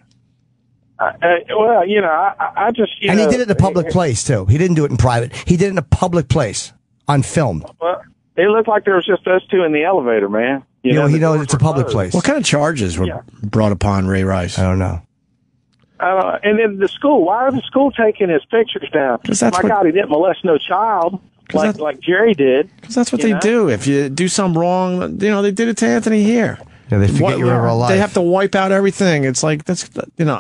[SPEAKER 5] Well, you know, I just,
[SPEAKER 3] and he did it in a public place too. He didn't do it in private. He did it in a public place on film.
[SPEAKER 5] Well, it looked like there was just us two in the elevator, man.
[SPEAKER 3] You know, he knows it's a public place.
[SPEAKER 4] What kind of charges were brought upon Ray Rice?
[SPEAKER 3] I don't know.
[SPEAKER 5] And then the school. Why are the school taking his pictures down? My God, he didn't molest no child like Jerry did.
[SPEAKER 4] Because that's what they do. If you do something wrong, you know, they did it to Anthony here.
[SPEAKER 3] Yeah, they forget you're ever alive.
[SPEAKER 4] They have to wipe out everything. It's like, that's, you know,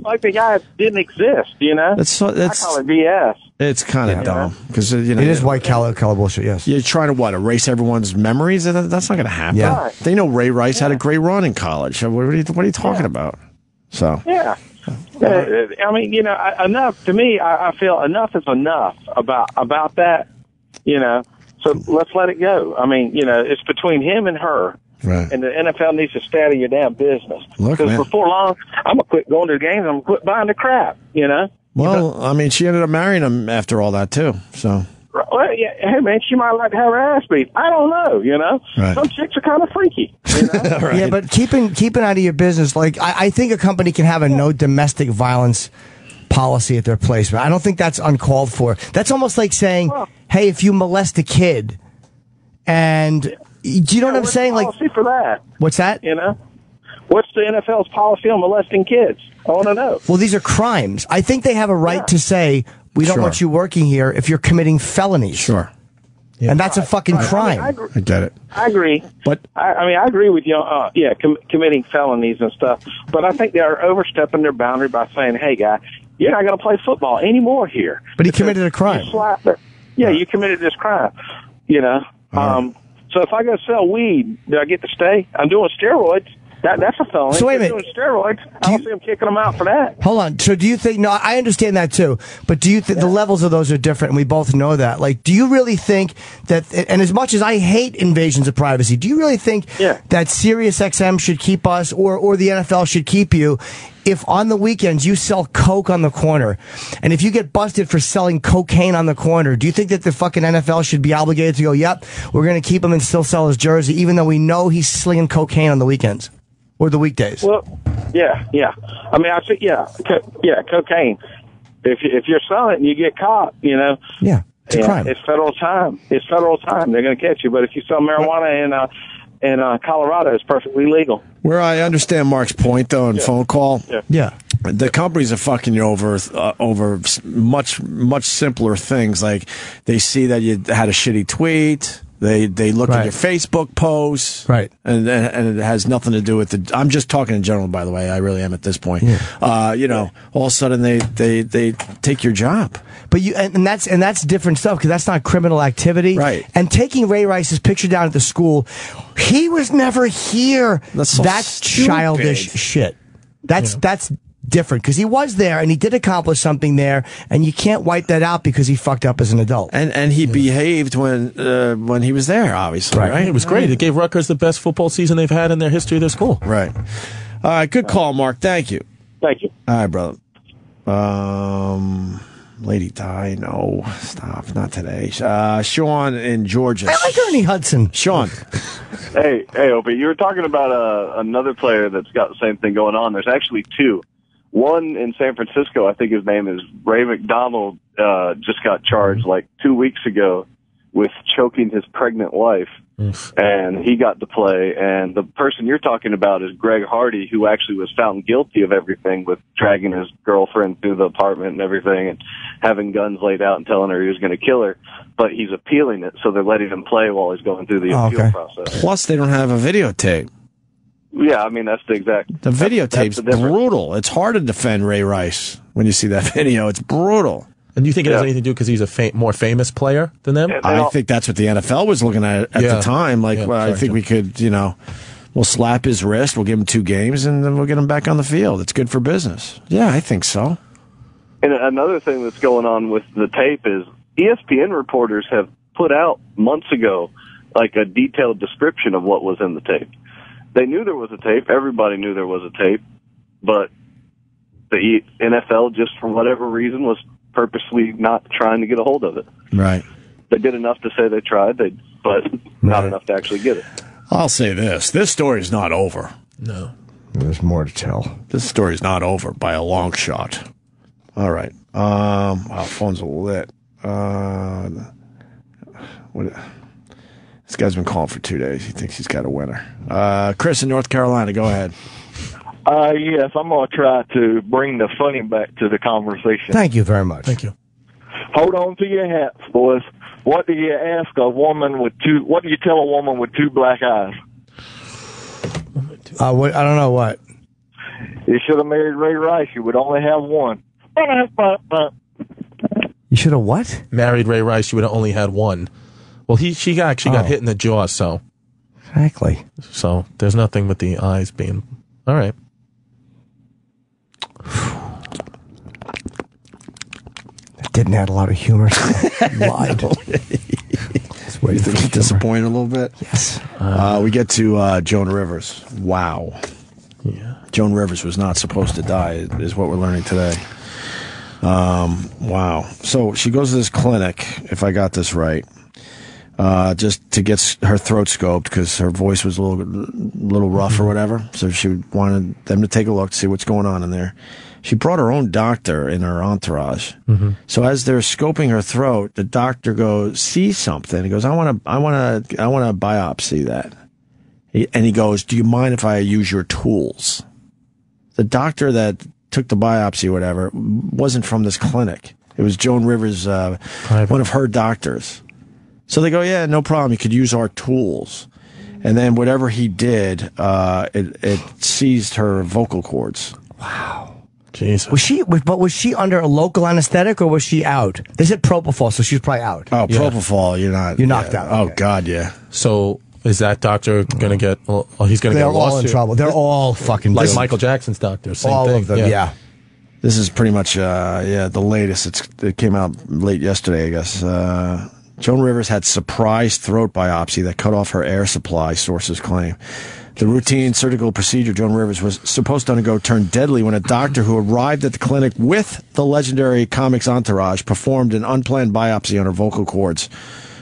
[SPEAKER 5] like the guy didn't exist, you know? I call it BS.
[SPEAKER 4] It's kind of dumb. Because, you know,
[SPEAKER 3] it is white collar bullshit, yes.
[SPEAKER 4] You're trying to, erase everyme's memories? That's not going to happen.
[SPEAKER 3] Yeah. Right.
[SPEAKER 4] They know Ray Rice had a great run in college. What are you talking about? So.
[SPEAKER 5] Yeah. I mean, you know, enough, to me, I feel enough is enough about that, you know? So let's let it go. I mean, you know, it's between him and her.
[SPEAKER 4] Right.
[SPEAKER 5] And the NFL needs to stay out of your damn business. Because before long, I'm going to quit going to the games and I'm going to quit buying the crap, you know?
[SPEAKER 4] Well, I mean, she ended up marrying him after all that, too, so.
[SPEAKER 5] Well, yeah, hey, man, she might like to have her ass beat. I don't know, you know?
[SPEAKER 4] Right.
[SPEAKER 5] Some chicks are kind of freaky, you know?
[SPEAKER 4] Right.
[SPEAKER 3] Yeah, but keeping out of your business, like, I think a company can have a no domestic violence policy at their place, but I don't think that's uncalled for. That's almost like saying, hey, if you molest a kid and... Do you know what I'm saying?
[SPEAKER 5] What's the policy for that?
[SPEAKER 3] What's that?
[SPEAKER 5] You know? What's the NFL's policy on molesting kids? I want to know.
[SPEAKER 3] Well, these are crimes. I think they have a right to say, we don't want you working here if you're committing felonies.
[SPEAKER 4] Sure.
[SPEAKER 3] Yeah. And that's a fucking crime.
[SPEAKER 4] I get it.
[SPEAKER 5] I agree.
[SPEAKER 4] But
[SPEAKER 5] I agree with you. Committing felonies and stuff. But I think they are overstepping their boundary by saying, "Hey, guy, you're not going to play football anymore here."
[SPEAKER 3] But he committed a crime.
[SPEAKER 5] You committed this crime. You know. So if I go sell weed, do I get to stay? I'm doing steroids. That's a felony.
[SPEAKER 3] So wait a minute.
[SPEAKER 5] Doing steroids. I don't see them kicking them out for that.
[SPEAKER 3] Hold on. So do you think? No, I understand that too. But do you think the levels of those are different? And we both know that. Like, do you really think that? And as much as I hate invasions of privacy, do you really think that SiriusXM should keep us, or the NFL should keep you? If on the weekends you sell coke on the corner, and if you get busted for selling cocaine on the corner, do you think that the fucking NFL should be obligated to go, yep, we're going to keep him and still sell his jersey, even though we know he's slinging cocaine on the weekends or the weekdays?
[SPEAKER 5] Well, yeah. I mean, I think, cocaine. If you're selling it and you get caught, you know.
[SPEAKER 3] Yeah, it's a crime.
[SPEAKER 5] It's federal time. They're going to catch you. But if you sell marijuana in Colorado, it's perfectly legal.
[SPEAKER 4] Where I understand Mark's point, though, in phone call.
[SPEAKER 3] Yeah.
[SPEAKER 4] The companies are fucking you over much simpler things. Like they see that you had a shitty tweet. They look at your Facebook posts.
[SPEAKER 3] Right.
[SPEAKER 4] And it has nothing to do with the. I'm just talking in general, by the way. I really am at this point.
[SPEAKER 3] Yeah.
[SPEAKER 4] You know, all of a sudden they take your job.
[SPEAKER 3] But that's different stuff, because that's not criminal activity.
[SPEAKER 4] Right.
[SPEAKER 3] And taking Ray Rice's picture down at the school, he was never here.
[SPEAKER 4] That's
[SPEAKER 3] childish shit. That's different, because he was there and he did accomplish something there, and you can't wipe that out because he fucked up as an adult.
[SPEAKER 4] And he behaved when he was there, obviously. Right.
[SPEAKER 2] It was great. It gave Rutgers the best football season they've had in their history of their school.
[SPEAKER 4] Right. All right. Good call, Mark. Thank you.
[SPEAKER 5] Thank you.
[SPEAKER 4] All right, brother. Lady Di, no, stop, not today. Sean in Georgia.
[SPEAKER 3] I like Ernie Hudson.
[SPEAKER 4] Sean.
[SPEAKER 14] Hey, Opie, you were talking about another player that's got the same thing going on. There's actually two. One in San Francisco, I think his name is Ray McDonald, just got charged like 2 weeks ago with choking his pregnant wife. And he got to play. And the person you're talking about is Greg Hardy, who actually was found guilty of everything, with dragging his girlfriend through the apartment and everything, and having guns laid out and telling her he was going to kill her. But he's appealing it, so they're letting him play while he's going through the appeal process.
[SPEAKER 4] Plus, they don't have a videotape.
[SPEAKER 14] Yeah, I mean, that's the exact...
[SPEAKER 4] The videotape's brutal. It's hard to defend Ray Rice when you see that video. It's brutal.
[SPEAKER 2] And do you think it has anything to do because he's a more famous player than them?
[SPEAKER 4] I think that's what the NFL was looking at the time. Like, I think we could, we'll slap his wrist, we'll give him 2 games, and then we'll get him back on the field. It's good for business. Yeah, I think so.
[SPEAKER 14] And another thing that's going on with the tape is ESPN reporters have put out months ago like a detailed description of what was in the tape. They knew there was a tape. Everybody knew there was a tape. But the NFL, just for whatever reason, was purposely not trying to get a hold of it.
[SPEAKER 4] Right.
[SPEAKER 14] They did enough to say they tried, but not enough to actually get it.
[SPEAKER 4] I'll say this. This story's not over.
[SPEAKER 2] No.
[SPEAKER 3] There's more to tell.
[SPEAKER 4] This story's not over by a long shot. All right. Phone's lit. This guy's been calling for 2 days. He thinks he's got a winner. Chris in North Carolina, go ahead.
[SPEAKER 15] Yes, I'm going to try to bring the funny back to the conversation.
[SPEAKER 3] Thank you very much.
[SPEAKER 2] Thank you.
[SPEAKER 15] Hold on to your hats, boys. What do you ask a woman with what do you tell a woman with 2 black eyes?
[SPEAKER 3] I don't know what.
[SPEAKER 15] You should have married Ray Rice. You would only have one.
[SPEAKER 3] You should have what?
[SPEAKER 2] Married Ray Rice. You would have only had one. Well, she actually got hit in the jaw, so.
[SPEAKER 3] Exactly.
[SPEAKER 2] So there's nothing with the eyes being. All right.
[SPEAKER 3] That didn't add a lot of humor. Lied.
[SPEAKER 4] You think he's disappointed a little bit?
[SPEAKER 3] Yes.
[SPEAKER 4] We get to Joan Rivers. Wow.
[SPEAKER 2] Yeah.
[SPEAKER 4] Joan Rivers was not supposed to die, is what we're learning today. Wow. So she goes to this clinic, if I got this right, just to get her throat scoped because her voice was a little rough or whatever. So she wanted them to take a look to see what's going on in there. She brought her own doctor in her entourage. Mm-hmm. So as they're scoping her throat, the doctor goes, "See something?" He goes, "I want to biopsy that." And he goes, "Do you mind if I use your tools?" The doctor that took the biopsy or whatever wasn't from this clinic. It was Joan Rivers, one of her doctors. So they go, "Yeah, no problem. You could use our tools." And then whatever he did, it seized her vocal cords.
[SPEAKER 3] Wow.
[SPEAKER 2] Jesus.
[SPEAKER 3] Was she under a local anesthetic or was she out? They said propofol, so she's probably out.
[SPEAKER 4] Oh, yeah. Propofol, you're knocked out.
[SPEAKER 3] Okay.
[SPEAKER 4] Oh God, yeah.
[SPEAKER 2] So is that doctor going to get? Well, he's going to get a lawsuit.
[SPEAKER 3] They're all in trouble. They're all fucking
[SPEAKER 2] like Michael Jackson's doctor. Same
[SPEAKER 3] all
[SPEAKER 2] thing.
[SPEAKER 3] Of them. Yeah.
[SPEAKER 4] This is pretty much the latest. It came out late yesterday, I guess. Joan Rivers had surprise throat biopsy that cut off her air supply, sources claim. The routine surgical procedure Joan Rivers was supposed to undergo turned deadly when a doctor who arrived at the clinic with the legendary comics entourage performed an unplanned biopsy on her vocal cords.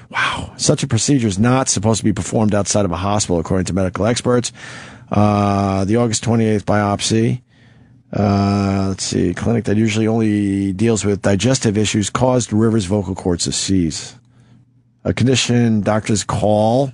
[SPEAKER 4] Wow. Such a procedure is not supposed to be performed outside of a hospital, according to medical experts. The August 28th biopsy, let's see, clinic that usually only deals with digestive issues caused Rivers' vocal cords to seize. A condition doctors call.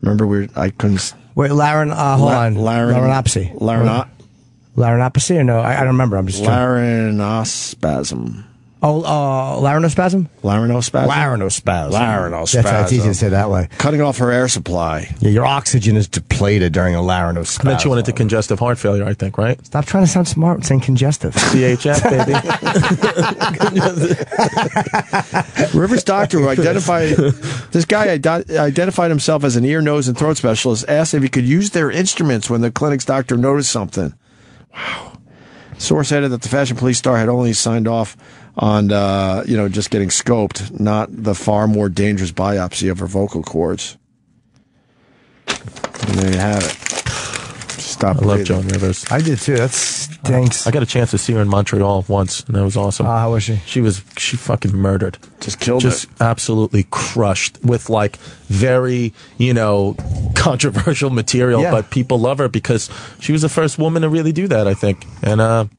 [SPEAKER 4] Remember, I couldn't.
[SPEAKER 3] Wait, hold on. Laryngopsy. Laryngopsy or no? I don't remember. I'm just
[SPEAKER 4] laryngospasm.
[SPEAKER 3] Laryngospasm?
[SPEAKER 4] Laryngospasm.
[SPEAKER 3] That's right. It's easy to say that way.
[SPEAKER 4] Cutting off her air supply.
[SPEAKER 3] Yeah, your oxygen is depleted during a laryngospasm.
[SPEAKER 2] I bet you went into congestive heart failure, I think, right?
[SPEAKER 3] Stop trying to sound smart saying congestive.
[SPEAKER 2] CHF,
[SPEAKER 4] baby. Rivers' doctor, who identified himself as an ear, nose, and throat specialist, asked if he could use their instruments when the clinic's doctor noticed something. Wow. Source added that the fashion police star had only signed off on, just getting scoped, not the far more dangerous biopsy of her vocal cords. And there you have it. Stop.
[SPEAKER 2] I love Joan Rivers.
[SPEAKER 3] I did too. That stinks.
[SPEAKER 2] I got a chance to see her in Montreal once, and that was awesome.
[SPEAKER 3] How was she?
[SPEAKER 2] She fucking murdered.
[SPEAKER 4] Just killed it.
[SPEAKER 2] Absolutely crushed with like very, controversial material, but people love her because she was the first woman to really do that, I think. And I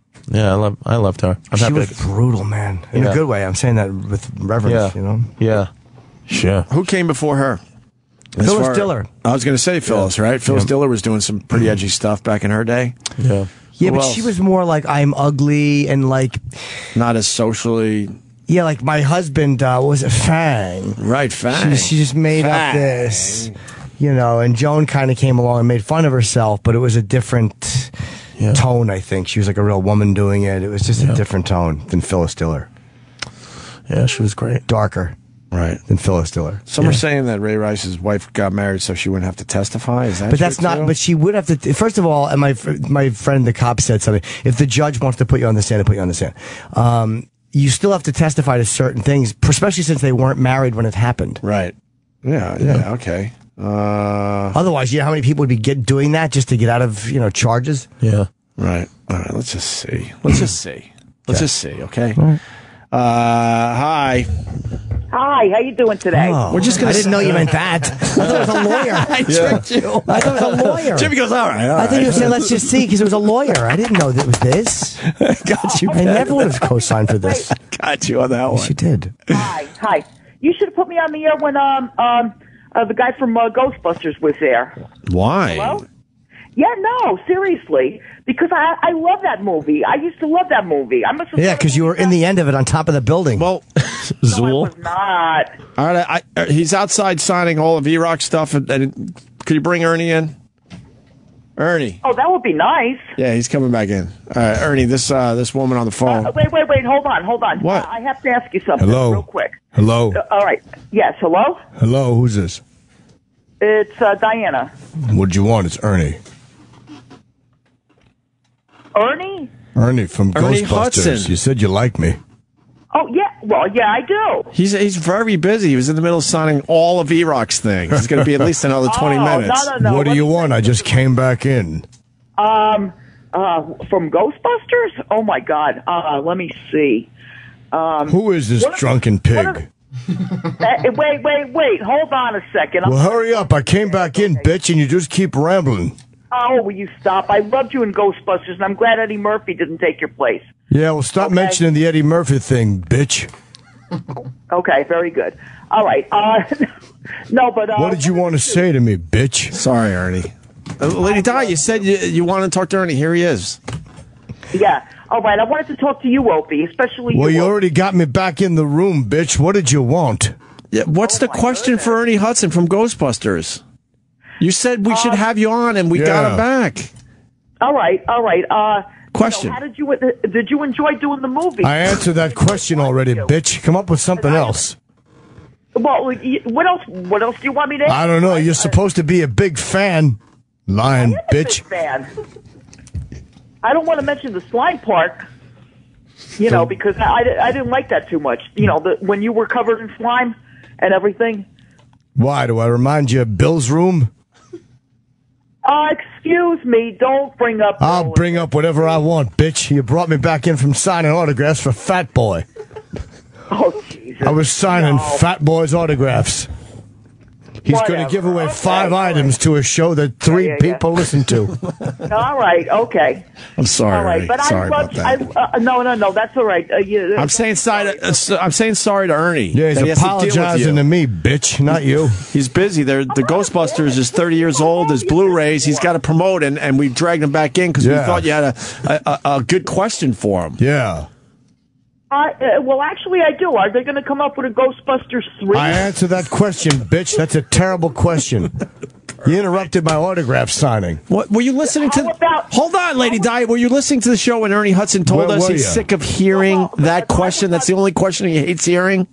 [SPEAKER 2] loved her.
[SPEAKER 3] She was brutal, man. In a good way. I'm saying that with reverence,
[SPEAKER 2] Yeah. Sure.
[SPEAKER 4] Who came before her?
[SPEAKER 3] Phyllis Diller.
[SPEAKER 4] I was going to say Phyllis, right? Phyllis Diller was doing some pretty edgy stuff back in her day.
[SPEAKER 2] Yeah.
[SPEAKER 3] Yeah, but she was more like, I'm ugly and like...
[SPEAKER 4] Not as socially...
[SPEAKER 3] Yeah, like my husband, was it Fang?
[SPEAKER 4] Right, Fang.
[SPEAKER 3] She just made up this, and Joan kind of came along and made fun of herself, but it was a different tone, I think. She was like a real woman doing it. It was just a different tone than Phyllis Diller.
[SPEAKER 2] Yeah, she was great.
[SPEAKER 3] Darker.
[SPEAKER 4] Right.
[SPEAKER 3] Than Phyllis Diller.
[SPEAKER 4] Some are saying that Ray Rice's wife got married so she wouldn't have to testify. Is that
[SPEAKER 3] But that's
[SPEAKER 4] true,
[SPEAKER 3] not.
[SPEAKER 4] too?
[SPEAKER 3] But she would have to. First of all, and my friend the cop said something. If the judge wants to put you on the stand, to put you on the stand. You still have to testify to certain things, especially since they weren't married when it happened.
[SPEAKER 4] Right. Yeah. Okay.
[SPEAKER 3] Otherwise, how many people would be doing that just to get out of charges?
[SPEAKER 2] Yeah.
[SPEAKER 4] Right. All right. Let's just see. Let's just see. Okay. Hi.
[SPEAKER 7] Hi, how you doing today?
[SPEAKER 3] Oh,
[SPEAKER 4] We're just gonna.
[SPEAKER 3] I didn't know you meant that. I thought it was a lawyer.
[SPEAKER 4] I tricked you.
[SPEAKER 3] I thought it was a lawyer.
[SPEAKER 4] Jimmy goes, all right.
[SPEAKER 3] I thought you were saying, let's just see, because it was a lawyer. I didn't know that it was this.
[SPEAKER 4] Got you.
[SPEAKER 3] I never would have co-signed for this.
[SPEAKER 4] Got you on that one.
[SPEAKER 3] Yes, you did.
[SPEAKER 7] Hi. You should have put me on the air when the guy from Ghostbusters was there.
[SPEAKER 4] Why?
[SPEAKER 7] Hello? Yeah, no, seriously. Because I love that movie. I used to love that movie. I must have.
[SPEAKER 3] Yeah, because you were in the end of it on top of the building.
[SPEAKER 4] Well,
[SPEAKER 7] No, I was not.
[SPEAKER 4] All right, he's outside signing all of E-Rock stuff. And could you bring Ernie in? Ernie.
[SPEAKER 7] Oh, that would be nice.
[SPEAKER 4] Yeah, he's coming back in. All right, Ernie, this woman on the phone.
[SPEAKER 7] Wait. Hold on.
[SPEAKER 4] What?
[SPEAKER 7] I have to ask you something real quick.
[SPEAKER 3] Hello.
[SPEAKER 7] All right. Yes, hello?
[SPEAKER 3] Hello, who's this?
[SPEAKER 7] It's Diana.
[SPEAKER 3] What'd you want? It's Ernie.
[SPEAKER 7] Ernie?
[SPEAKER 3] Ernie from
[SPEAKER 4] Ernie
[SPEAKER 3] Ghostbusters.
[SPEAKER 4] Hudson.
[SPEAKER 3] You said you like me.
[SPEAKER 7] Oh, yeah. Well, yeah, I do.
[SPEAKER 4] He's very busy. He was in the middle of signing all of E-Rock's things. It's going to be at least another 20 minutes.
[SPEAKER 7] No.
[SPEAKER 3] What do you want? I just came back in.
[SPEAKER 7] From Ghostbusters? Oh, my God. Let me see.
[SPEAKER 3] Who is this drunken pig?
[SPEAKER 7] Wait. Hold on a second.
[SPEAKER 3] Well, hurry up. I came back in, bitch, and you just keep rambling.
[SPEAKER 7] Oh, will you stop? I loved you in Ghostbusters, and I'm glad Eddie Murphy didn't take your place.
[SPEAKER 3] Yeah, well, stop mentioning the Eddie Murphy thing, bitch.
[SPEAKER 7] Okay, very good. All right. No, but...
[SPEAKER 3] what did you want to say to me, bitch?
[SPEAKER 4] Sorry, Ernie. Lady Di, you said you wanted to talk to Ernie. Here he is.
[SPEAKER 7] Yeah. All right, I wanted to talk to you, Opie, especially
[SPEAKER 3] Well, you
[SPEAKER 7] Opie.
[SPEAKER 3] already got me back in the room, bitch. What did you want?
[SPEAKER 4] Yeah, what's the question for Ernie Hudson from Ghostbusters? You said we should have you on, and we got him back.
[SPEAKER 7] All right.
[SPEAKER 4] Question.
[SPEAKER 7] How did you enjoy doing the movie?
[SPEAKER 3] I answered that question already, bitch. Come up with something else.
[SPEAKER 7] Well, what else? What else do you want me to?
[SPEAKER 3] I don't know. You're supposed to be a big fan, lying bitch.
[SPEAKER 7] Big fan. I don't want to mention the slime part, because I didn't like that too much. When you were covered in slime and everything.
[SPEAKER 3] Why do I remind you of Bill's room?
[SPEAKER 7] Excuse me. Don't bring up.
[SPEAKER 3] I'll bring up whatever I want, bitch. You brought me back in from signing autographs for Fat Boy.
[SPEAKER 7] Oh, Jesus.
[SPEAKER 3] I was signing Fat Boy's autographs. He's going to give away 5 items to a show that 3 people listen to.
[SPEAKER 7] All right, okay.
[SPEAKER 4] I'm sorry.
[SPEAKER 7] All right, but
[SPEAKER 4] sorry about that.
[SPEAKER 7] No, that's all right.
[SPEAKER 4] I'm saying sorry to Ernie.
[SPEAKER 3] Yeah, he's
[SPEAKER 4] that he has to deal with
[SPEAKER 3] apologizing to me, bitch, not you.
[SPEAKER 4] He's busy. The Ghostbusters is 30 years old. There's Blu-rays. He's got to promote, and we dragged him back in because we thought you had a good question for him.
[SPEAKER 3] Yeah.
[SPEAKER 7] Well, actually, I do. Are they going to come up with a Ghostbusters 3?
[SPEAKER 3] I answer that question, bitch. That's a terrible question. You interrupted my autograph signing.
[SPEAKER 4] What were you listening to? Hold on, Lady Di. Were you listening to the show when Ernie Hudson told
[SPEAKER 3] Where
[SPEAKER 4] us
[SPEAKER 3] were
[SPEAKER 4] he's
[SPEAKER 3] ya?
[SPEAKER 4] sick of hearing that question? That's the only question he hates hearing.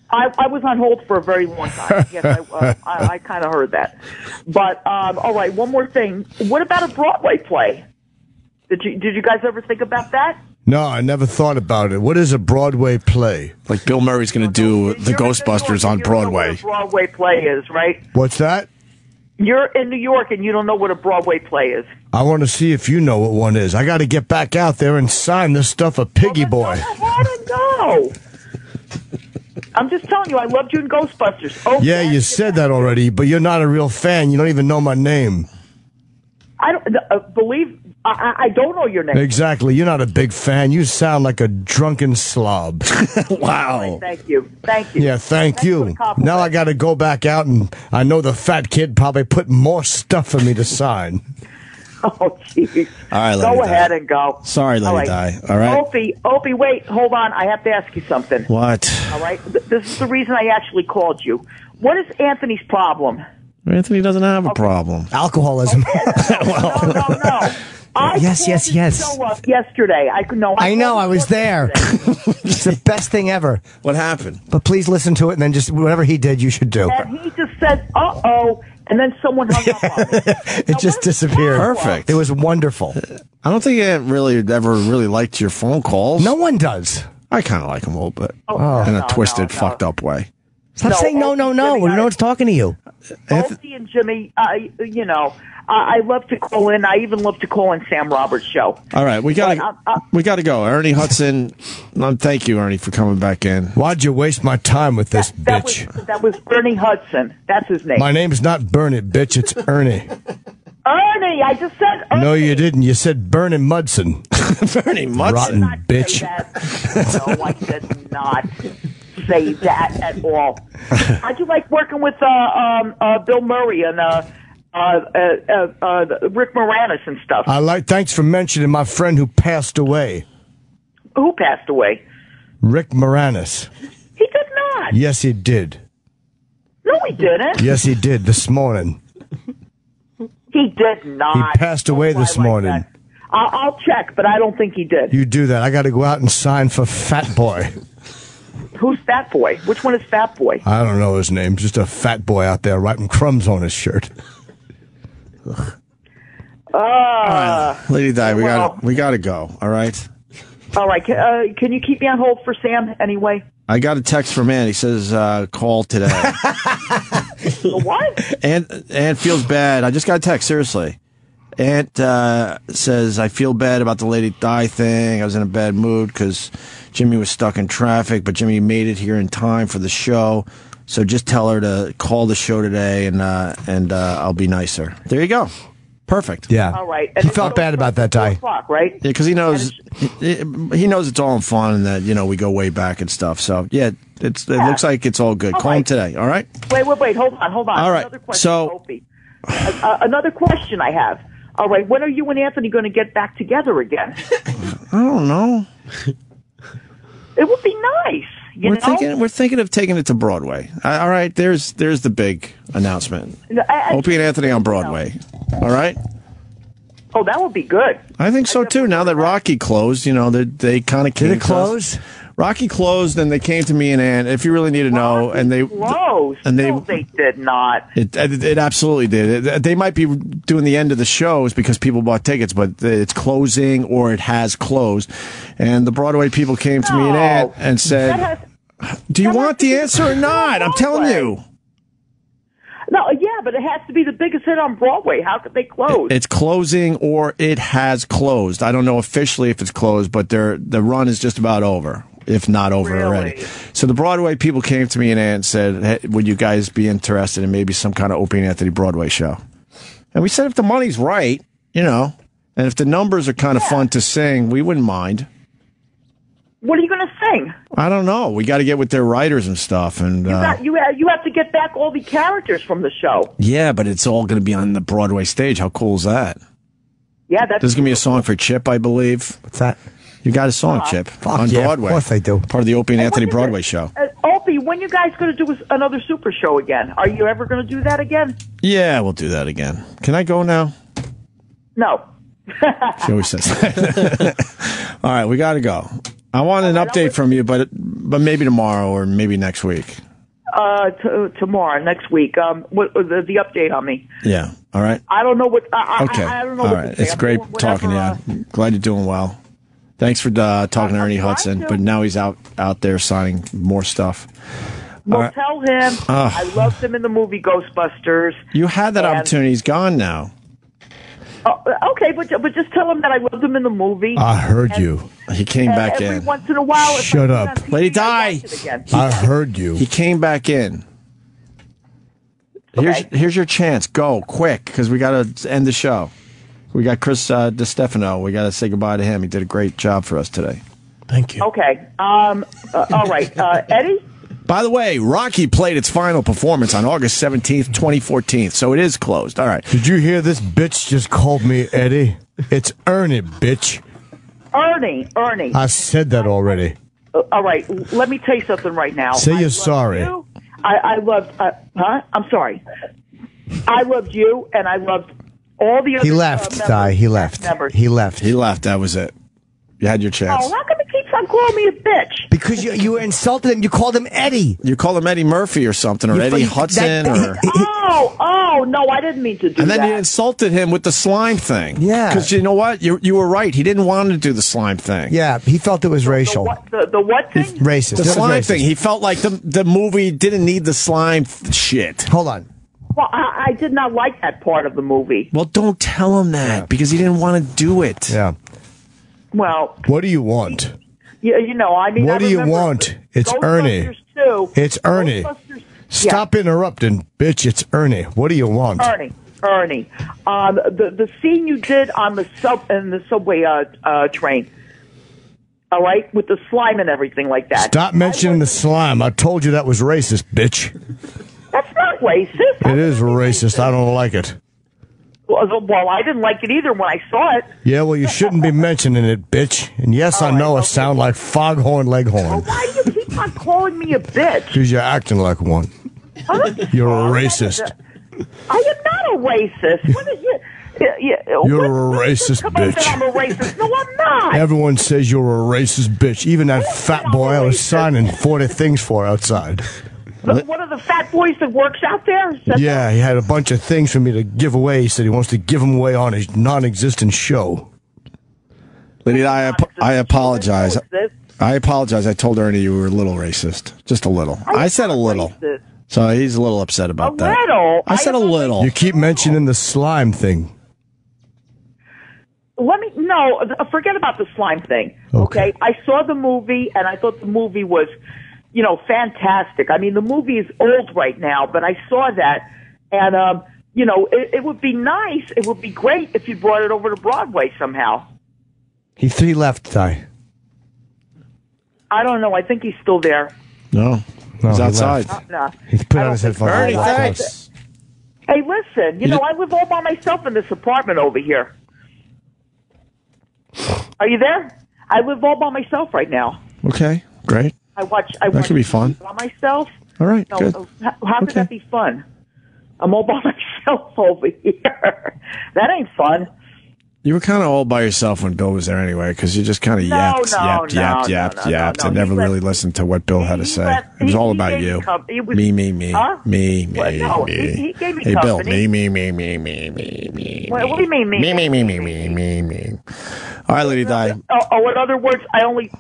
[SPEAKER 7] I was on hold for a very long time. Yes, I kind of heard that. But all right, one more thing. What about a Broadway play? Did you guys ever think about that?
[SPEAKER 3] No, I never thought about it. What is a Broadway play?
[SPEAKER 4] Like Bill Murray's going to do the Ghostbusters on Broadway.
[SPEAKER 7] You don't know what a Broadway play is, right?
[SPEAKER 3] What's that?
[SPEAKER 7] You're in New York and you don't know what a Broadway play is.
[SPEAKER 3] I want to see if you know what one is. I got to get back out there and sign this stuff a Piggy Boy.
[SPEAKER 7] Let it go. I'm just telling you, I loved you in Ghostbusters. Oh,
[SPEAKER 3] Yeah, you said that already, but you're not a real fan. You don't even know my name.
[SPEAKER 7] I don't believe. I don't know your name.
[SPEAKER 3] Exactly. You're not a big fan. You sound like a drunken slob.
[SPEAKER 7] Wow. Thank you.
[SPEAKER 3] Yeah, thank you. Now I got to go back out, and I know the fat kid probably put more stuff for me to sign.
[SPEAKER 7] Oh, jeez.
[SPEAKER 4] All right, Lady
[SPEAKER 7] Go
[SPEAKER 4] Di.
[SPEAKER 7] ahead and go.
[SPEAKER 4] Sorry, Lady
[SPEAKER 7] All right.
[SPEAKER 4] Di. All right.
[SPEAKER 7] Opie, wait. Hold on. I have to ask you something.
[SPEAKER 4] What?
[SPEAKER 7] All right. This is the reason I actually called you. What is Anthony's problem?
[SPEAKER 4] Anthony doesn't have a problem.
[SPEAKER 3] Alcoholism.
[SPEAKER 7] No.
[SPEAKER 3] Yes.
[SPEAKER 7] Show up yesterday.
[SPEAKER 3] I know. I was there. It's the best thing ever.
[SPEAKER 4] What happened?
[SPEAKER 3] But please listen to it, and then just whatever he did, you should do.
[SPEAKER 7] And he just said, "Uh-oh," and then someone hung up on me.
[SPEAKER 3] It just disappeared.
[SPEAKER 4] Perfect.
[SPEAKER 3] It was wonderful.
[SPEAKER 4] I don't think I ever really liked your phone calls.
[SPEAKER 3] No one does.
[SPEAKER 4] I kind of like them a little bit.
[SPEAKER 3] Oh.
[SPEAKER 4] In a twisted, fucked up way.
[SPEAKER 3] Stop saying no.
[SPEAKER 7] Jimmy,
[SPEAKER 3] No one's talking to you.
[SPEAKER 7] Opie and Jimmy, I love to call in. I even love to call in Sam Roberts' show.
[SPEAKER 4] All right, we got to go. Ernie Hudson, thank you, Ernie, for coming back in.
[SPEAKER 3] Why'd you waste my time with this bitch?
[SPEAKER 7] That was Ernie Hudson. That's his name.
[SPEAKER 3] My name's not Bernie, bitch. It's Ernie.
[SPEAKER 7] Ernie, I just said Ernie.
[SPEAKER 3] No, you didn't. You said Bernie Mudson.
[SPEAKER 4] Bernie Mudson?
[SPEAKER 3] Rotten bitch.
[SPEAKER 7] No, I did not say that at all. How'd you like working with Bill Murray and Rick Moranis and stuff?
[SPEAKER 3] Thanks for mentioning my friend who passed away.
[SPEAKER 7] Who passed away?
[SPEAKER 3] Rick Moranis.
[SPEAKER 7] He did not.
[SPEAKER 3] Yes, he did.
[SPEAKER 7] No, he didn't.
[SPEAKER 3] Yes, he did this morning.
[SPEAKER 7] He did not.
[SPEAKER 3] He passed away this morning.
[SPEAKER 7] I'll check, but I don't think he did.
[SPEAKER 3] You do that. I got to go out and sign for Fat Boy.
[SPEAKER 7] Who's Fat Boy? Which one is Fat Boy?
[SPEAKER 3] I don't know his name. Just a fat boy out there writing crumbs on his shirt.
[SPEAKER 4] Lady Di, we got to go. All right.
[SPEAKER 7] All right. Can you keep me on hold for Sam anyway?
[SPEAKER 4] I got a text from Ann. He says, call today.
[SPEAKER 7] What?
[SPEAKER 4] Aunt feels bad. I just got a text, seriously. Aunt says, I feel bad about the Lady Di thing. I was in a bad mood because Jimmy was stuck in traffic, but Jimmy made it here in time for the show. So just tell her to call the show today, and I'll be nicer. There you go. Perfect.
[SPEAKER 3] Yeah.
[SPEAKER 7] All right.
[SPEAKER 3] He felt bad about that, Di.
[SPEAKER 7] Right?
[SPEAKER 4] Yeah, because he knows it's all in fun and that we go way back and stuff. So it looks like it's all good. Call him today. All right.
[SPEAKER 7] Wait. Hold on.
[SPEAKER 4] All right.
[SPEAKER 7] Another question, Opie. Another question I have. All right. When are you and Anthony going to get back together again?
[SPEAKER 4] I don't know.
[SPEAKER 7] It would be nice.
[SPEAKER 4] We're thinking of taking it to Broadway. All right. There's the big announcement. Opie and Anthony on Broadway. All right.
[SPEAKER 7] Oh, that would be good.
[SPEAKER 4] I think so too. Now that Rocky closed, they kind of came.
[SPEAKER 3] Did it close?
[SPEAKER 4] Rocky closed, and they came to me and Ann. If you really need to know, and they
[SPEAKER 7] closed.
[SPEAKER 4] And
[SPEAKER 7] no, they did not.
[SPEAKER 4] It absolutely did. They might be doing the end of the shows because people bought tickets, but it's closing or it has closed. And the Broadway people came to me and Ann and said, "Do you want the answer or not?" I'm telling you.
[SPEAKER 7] No, yeah, but it has to be the biggest hit on Broadway. How could they close?
[SPEAKER 4] It's closing or it has closed. I don't know officially if it's closed, but the run is just about over, if not over already. So the Broadway people came to me and said, hey, would you guys be interested in maybe some kind of Opie and Anthony Broadway show? And we said if the money's right, and if the numbers are kind of fun to sing, we wouldn't mind.
[SPEAKER 7] What are you going to sing?
[SPEAKER 4] I don't know. We got to get with their writers and stuff. And
[SPEAKER 7] you have to get back all the characters from the show.
[SPEAKER 4] Yeah, but it's all going to be on the Broadway stage. How cool is that?
[SPEAKER 7] Yeah, that's.
[SPEAKER 4] There's going to be a song for Chip, I believe.
[SPEAKER 3] What's that?
[SPEAKER 4] You got a song, Chip, on Broadway.
[SPEAKER 3] Of course I do.
[SPEAKER 4] Part of the Opie and Anthony Broadway show.
[SPEAKER 7] Opie, when you guys going to do another Super Show again? Are you ever going to do that again?
[SPEAKER 4] Yeah, we'll do that again. Can I go now?
[SPEAKER 7] No.
[SPEAKER 4] She always says that. All right, we got to go. I want an update from you, but maybe tomorrow or maybe next week.
[SPEAKER 7] Tomorrow, next week. What the update on me?
[SPEAKER 4] Yeah. All right.
[SPEAKER 7] I don't know what.
[SPEAKER 4] Okay.
[SPEAKER 7] I don't know.
[SPEAKER 4] All
[SPEAKER 7] what
[SPEAKER 4] right. It's great talking to you. Glad you're doing well. Thanks for talking to Ernie Hudson, but now he's out there signing more stuff.
[SPEAKER 7] Well, tell him I loved him in the movie Ghostbusters.
[SPEAKER 4] You had that opportunity. He's gone now.
[SPEAKER 7] Okay, but just tell him that I loved him in the movie.
[SPEAKER 3] I heard you.
[SPEAKER 4] He came back in.
[SPEAKER 7] Every once in a while.
[SPEAKER 3] Shut up.
[SPEAKER 4] Lady Di.
[SPEAKER 3] I heard you.
[SPEAKER 4] He came back in.
[SPEAKER 7] Okay.
[SPEAKER 4] Here's your chance. Go, quick, because we got to end the show. We got Chris Distefano. We got to say goodbye to him. He did a great job for us today.
[SPEAKER 3] Thank you.
[SPEAKER 7] Okay. All right. Eddie?
[SPEAKER 4] By the way, Rocky played its final performance on August 17th, 2014, so it is closed. All right.
[SPEAKER 3] Did you hear this bitch just called me Eddie? It's Ernie, bitch.
[SPEAKER 7] Ernie.
[SPEAKER 3] I said that already.
[SPEAKER 7] All right. Let me tell you something right now.
[SPEAKER 3] Say you're sorry.
[SPEAKER 7] I loved... I'm sorry. I loved you, and I loved all the other
[SPEAKER 3] He left,
[SPEAKER 7] members,
[SPEAKER 3] Di. He left.
[SPEAKER 7] members.
[SPEAKER 3] He left.
[SPEAKER 4] He left. That was it. You had your chance.
[SPEAKER 7] Oh, how come he keeps on calling me a bitch?
[SPEAKER 3] Because you insulted him. You called him Eddie.
[SPEAKER 4] You called him Eddie Murphy or something, or Eddie Hudson, or...
[SPEAKER 7] Oh, no, I didn't mean to do that.
[SPEAKER 4] And then you insulted him with the slime thing.
[SPEAKER 3] Yeah.
[SPEAKER 4] Because you know what? You were right. He didn't want to do the slime thing.
[SPEAKER 3] Yeah, he felt it was racial.
[SPEAKER 7] The what thing?
[SPEAKER 3] Racist.
[SPEAKER 4] The
[SPEAKER 3] It was
[SPEAKER 4] slime
[SPEAKER 3] racist.
[SPEAKER 4] thing. He felt like the movie didn't need the slime shit.
[SPEAKER 3] Hold on.
[SPEAKER 7] Well, I did not like that part of the movie.
[SPEAKER 4] Well, don't tell him that because he didn't want to do it.
[SPEAKER 3] Yeah.
[SPEAKER 7] Well,
[SPEAKER 3] What do you want?
[SPEAKER 7] yeah, I mean,
[SPEAKER 3] What
[SPEAKER 7] I
[SPEAKER 3] do you
[SPEAKER 7] remember
[SPEAKER 3] want? It's
[SPEAKER 7] Ghostbusters
[SPEAKER 3] Ernie.
[SPEAKER 7] 2.
[SPEAKER 3] It's Ernie.
[SPEAKER 7] Ghostbusters-
[SPEAKER 3] Stop interrupting, bitch. It's Ernie. What do you want?
[SPEAKER 7] Ernie. The scene you did on the subway train. All right, with the slime and everything like that.
[SPEAKER 3] Stop mentioning the slime. I told you that was racist, bitch.
[SPEAKER 7] That's not racist.
[SPEAKER 3] It is racist. I don't like it.
[SPEAKER 7] Well, I didn't like it either when I saw it.
[SPEAKER 3] Yeah, well, you shouldn't be mentioning it, bitch. And yes, I know I sound like Foghorn Leghorn.
[SPEAKER 7] Why do you keep on calling me a bitch?
[SPEAKER 3] Because you're acting like one. You're a racist.
[SPEAKER 7] I am not a racist. What is it?
[SPEAKER 3] You're a racist, bitch.
[SPEAKER 7] That I'm a racist. No, I'm not.
[SPEAKER 3] Everyone says you're a racist bitch. Even that fat boy I was signing 40 things for outside.
[SPEAKER 7] One of the fat boys that works out there?
[SPEAKER 3] Yeah, he had a bunch of things for me to give away. He said he wants to give them away on his non-existent show.
[SPEAKER 4] Lady, I apologize. I apologize. I told Ernie you were a little racist. Just a little. I said a little.
[SPEAKER 7] Racist.
[SPEAKER 4] So he's a little upset about that.
[SPEAKER 7] Little?
[SPEAKER 4] I said a little.
[SPEAKER 3] You keep mentioning the slime thing.
[SPEAKER 7] Forget about the slime thing. Okay. I saw the movie and I thought the movie was, fantastic. I mean, the movie is old right now, but I saw that and, it would be nice. It would be great if you brought it over to Broadway somehow.
[SPEAKER 3] He left, Ty.
[SPEAKER 7] I don't know. I think he's still there.
[SPEAKER 4] No. He's outside.
[SPEAKER 7] No.
[SPEAKER 3] He's put on his headphones.
[SPEAKER 4] Ernie, thanks.
[SPEAKER 7] Hey, listen, I live all by myself in this apartment over here. Are you there? I live all by myself right now.
[SPEAKER 4] Okay, great.
[SPEAKER 7] I watch
[SPEAKER 4] That could be fun.
[SPEAKER 7] by myself.
[SPEAKER 4] All right,
[SPEAKER 7] No,
[SPEAKER 4] good.
[SPEAKER 7] How could that be fun? I'm all by myself over here. That ain't fun.
[SPEAKER 4] You were kind of all by yourself when Bill was there anyway, because you just kind of yapped, and never really listened to what Bill had to say. It was all about you. Me.
[SPEAKER 7] Huh?
[SPEAKER 4] Me.
[SPEAKER 7] No, he gave me
[SPEAKER 4] Hey, Bill.
[SPEAKER 7] company.
[SPEAKER 4] Me.
[SPEAKER 7] What do you mean, me?
[SPEAKER 4] Me. All right, Lady Di.
[SPEAKER 7] Oh, in other words, I only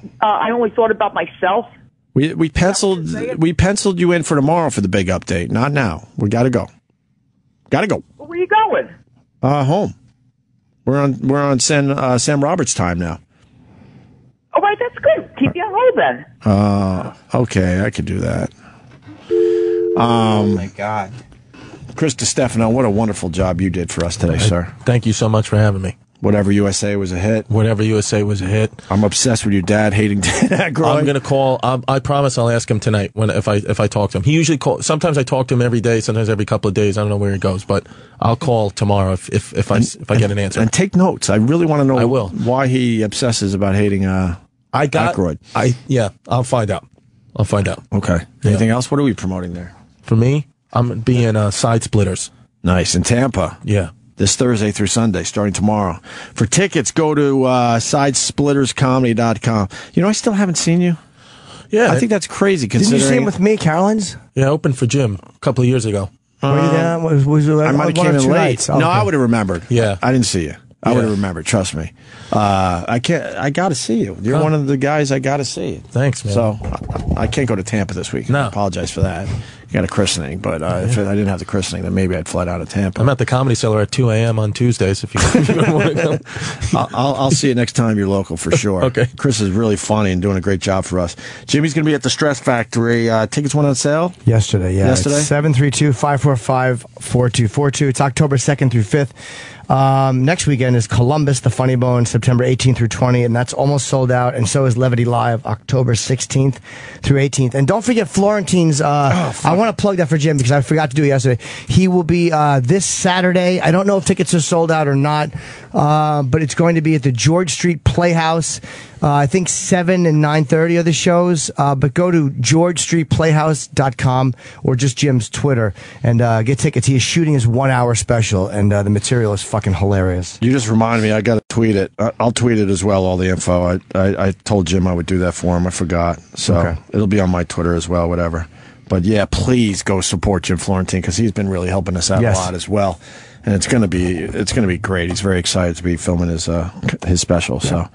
[SPEAKER 7] thought about myself.
[SPEAKER 4] We penciled you in for tomorrow for the big update. Not now. We got to go.
[SPEAKER 7] Where are you going?
[SPEAKER 4] Home. We're on Sam Roberts' time now.
[SPEAKER 7] All right, that's good. Keep you on hold then.
[SPEAKER 4] Okay, I could do that.
[SPEAKER 8] Oh my God,
[SPEAKER 4] Chris Distefano, what a wonderful job you did for us today, sir.
[SPEAKER 2] Thank you so much for having me.
[SPEAKER 4] Whatever USA was a hit.
[SPEAKER 2] Whatever USA was a hit.
[SPEAKER 4] I'm obsessed with your dad hating Dan Aykroyd.
[SPEAKER 2] I'm gonna call. I promise I'll ask him tonight if I talk to him. He usually calls. Sometimes I talk to him every day. Sometimes every couple of days. I don't know where he goes, but I'll call tomorrow if I get an answer.
[SPEAKER 4] And take notes. I really want to know.
[SPEAKER 2] I will.
[SPEAKER 4] Why he obsesses about hating Aykroyd.
[SPEAKER 2] I'll find out.
[SPEAKER 4] Okay. Anything else? What are we promoting there?
[SPEAKER 2] For me, I'm being Side Splitters.
[SPEAKER 4] Nice in Tampa.
[SPEAKER 2] Yeah.
[SPEAKER 4] This Thursday through Sunday, starting tomorrow. For tickets, go to sidesplitterscomedy.com. I still haven't seen you.
[SPEAKER 2] Yeah.
[SPEAKER 4] I think that's crazy considering...
[SPEAKER 3] Didn't you see him with me, Caroline's?
[SPEAKER 2] Yeah, I opened for Jim a couple of years ago.
[SPEAKER 3] Were you there?
[SPEAKER 4] I might have came in late.
[SPEAKER 3] Oh,
[SPEAKER 4] no,
[SPEAKER 3] okay.
[SPEAKER 4] I would have remembered.
[SPEAKER 2] Yeah.
[SPEAKER 4] I didn't see you. I would have remembered. Trust me. I got to see you. You're one of the guys I got to see.
[SPEAKER 2] Thanks, man.
[SPEAKER 4] So I can't go to Tampa this week.
[SPEAKER 2] No.
[SPEAKER 4] I apologize for that. I got a christening, but if I didn't have the christening, then maybe I'd fly down to Tampa.
[SPEAKER 2] I'm at the Comedy Cellar at 2 a.m. on Tuesdays if you want to come.
[SPEAKER 4] I'll see you next time you're local for sure.
[SPEAKER 2] Okay.
[SPEAKER 4] Chris is really funny and doing a great job for us. Jimmy's going to be at the Stress Factory. Tickets went on sale?
[SPEAKER 3] Yesterday, yeah.
[SPEAKER 4] Yesterday?
[SPEAKER 3] 732-545-4242. It's October 2nd through 5th. Next weekend is Columbus, the Funny Bone, September 18th through 20th, and that's almost sold out. And so is Levity Live, October 16th through 18th. And don't forget Florentine's. I want to plug that for Jim because I forgot to do it yesterday. He will be this Saturday. I don't know if tickets are sold out or not, but it's going to be at the George Street Playhouse. I think 7 and 9:30 are the shows. But go to GeorgeStreetPlayhouse.com or just Jim's Twitter and get tickets. He is shooting his 1 hour special, and the material is fucking hilarious.
[SPEAKER 4] You just reminded me. I got to tweet it. I'll tweet it as well. All the info. I told Jim I would do that for him. I forgot. So it'll be on my Twitter as well. Whatever. But yeah, please go support Jim Florentine because he's been really helping us out a lot as well. And it's gonna be great. He's very excited to be filming his special. Yeah. So.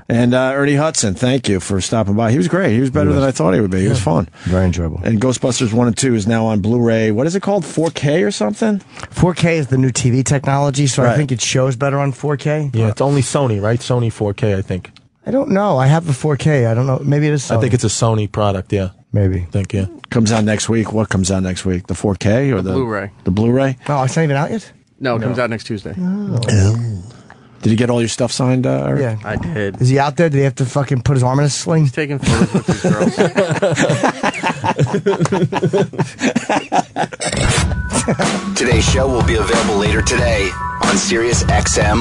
[SPEAKER 4] And Ernie Hudson, thank you for stopping by. He was great. He was better than I thought he would be. He was fun.
[SPEAKER 3] Very enjoyable.
[SPEAKER 4] And Ghostbusters 1 and 2 is now on Blu-ray. What is it called? 4K or something?
[SPEAKER 3] 4K is the new TV technology, so I think it shows better on 4K.
[SPEAKER 2] Yeah, it's only Sony, right? Sony 4K, I think.
[SPEAKER 3] I don't know. I have the 4K. I don't know. Maybe it is Sony.
[SPEAKER 2] I think it's a Sony product, yeah.
[SPEAKER 3] Maybe.
[SPEAKER 2] I think, yeah.
[SPEAKER 4] Comes out next week. What comes out next week? The 4K or the
[SPEAKER 9] Blu-ray?
[SPEAKER 4] The Blu-ray?
[SPEAKER 3] Oh, it's not even out yet?
[SPEAKER 9] No, it comes out next Tuesday.
[SPEAKER 3] Oh.
[SPEAKER 4] Did you get all your stuff signed, Eric?
[SPEAKER 3] Yeah.
[SPEAKER 9] I did.
[SPEAKER 3] Is he out there? Did he have to fucking put his arm in a sling?
[SPEAKER 9] He's taking photos with these girls.
[SPEAKER 6] Today's show will be available later today on Sirius XM.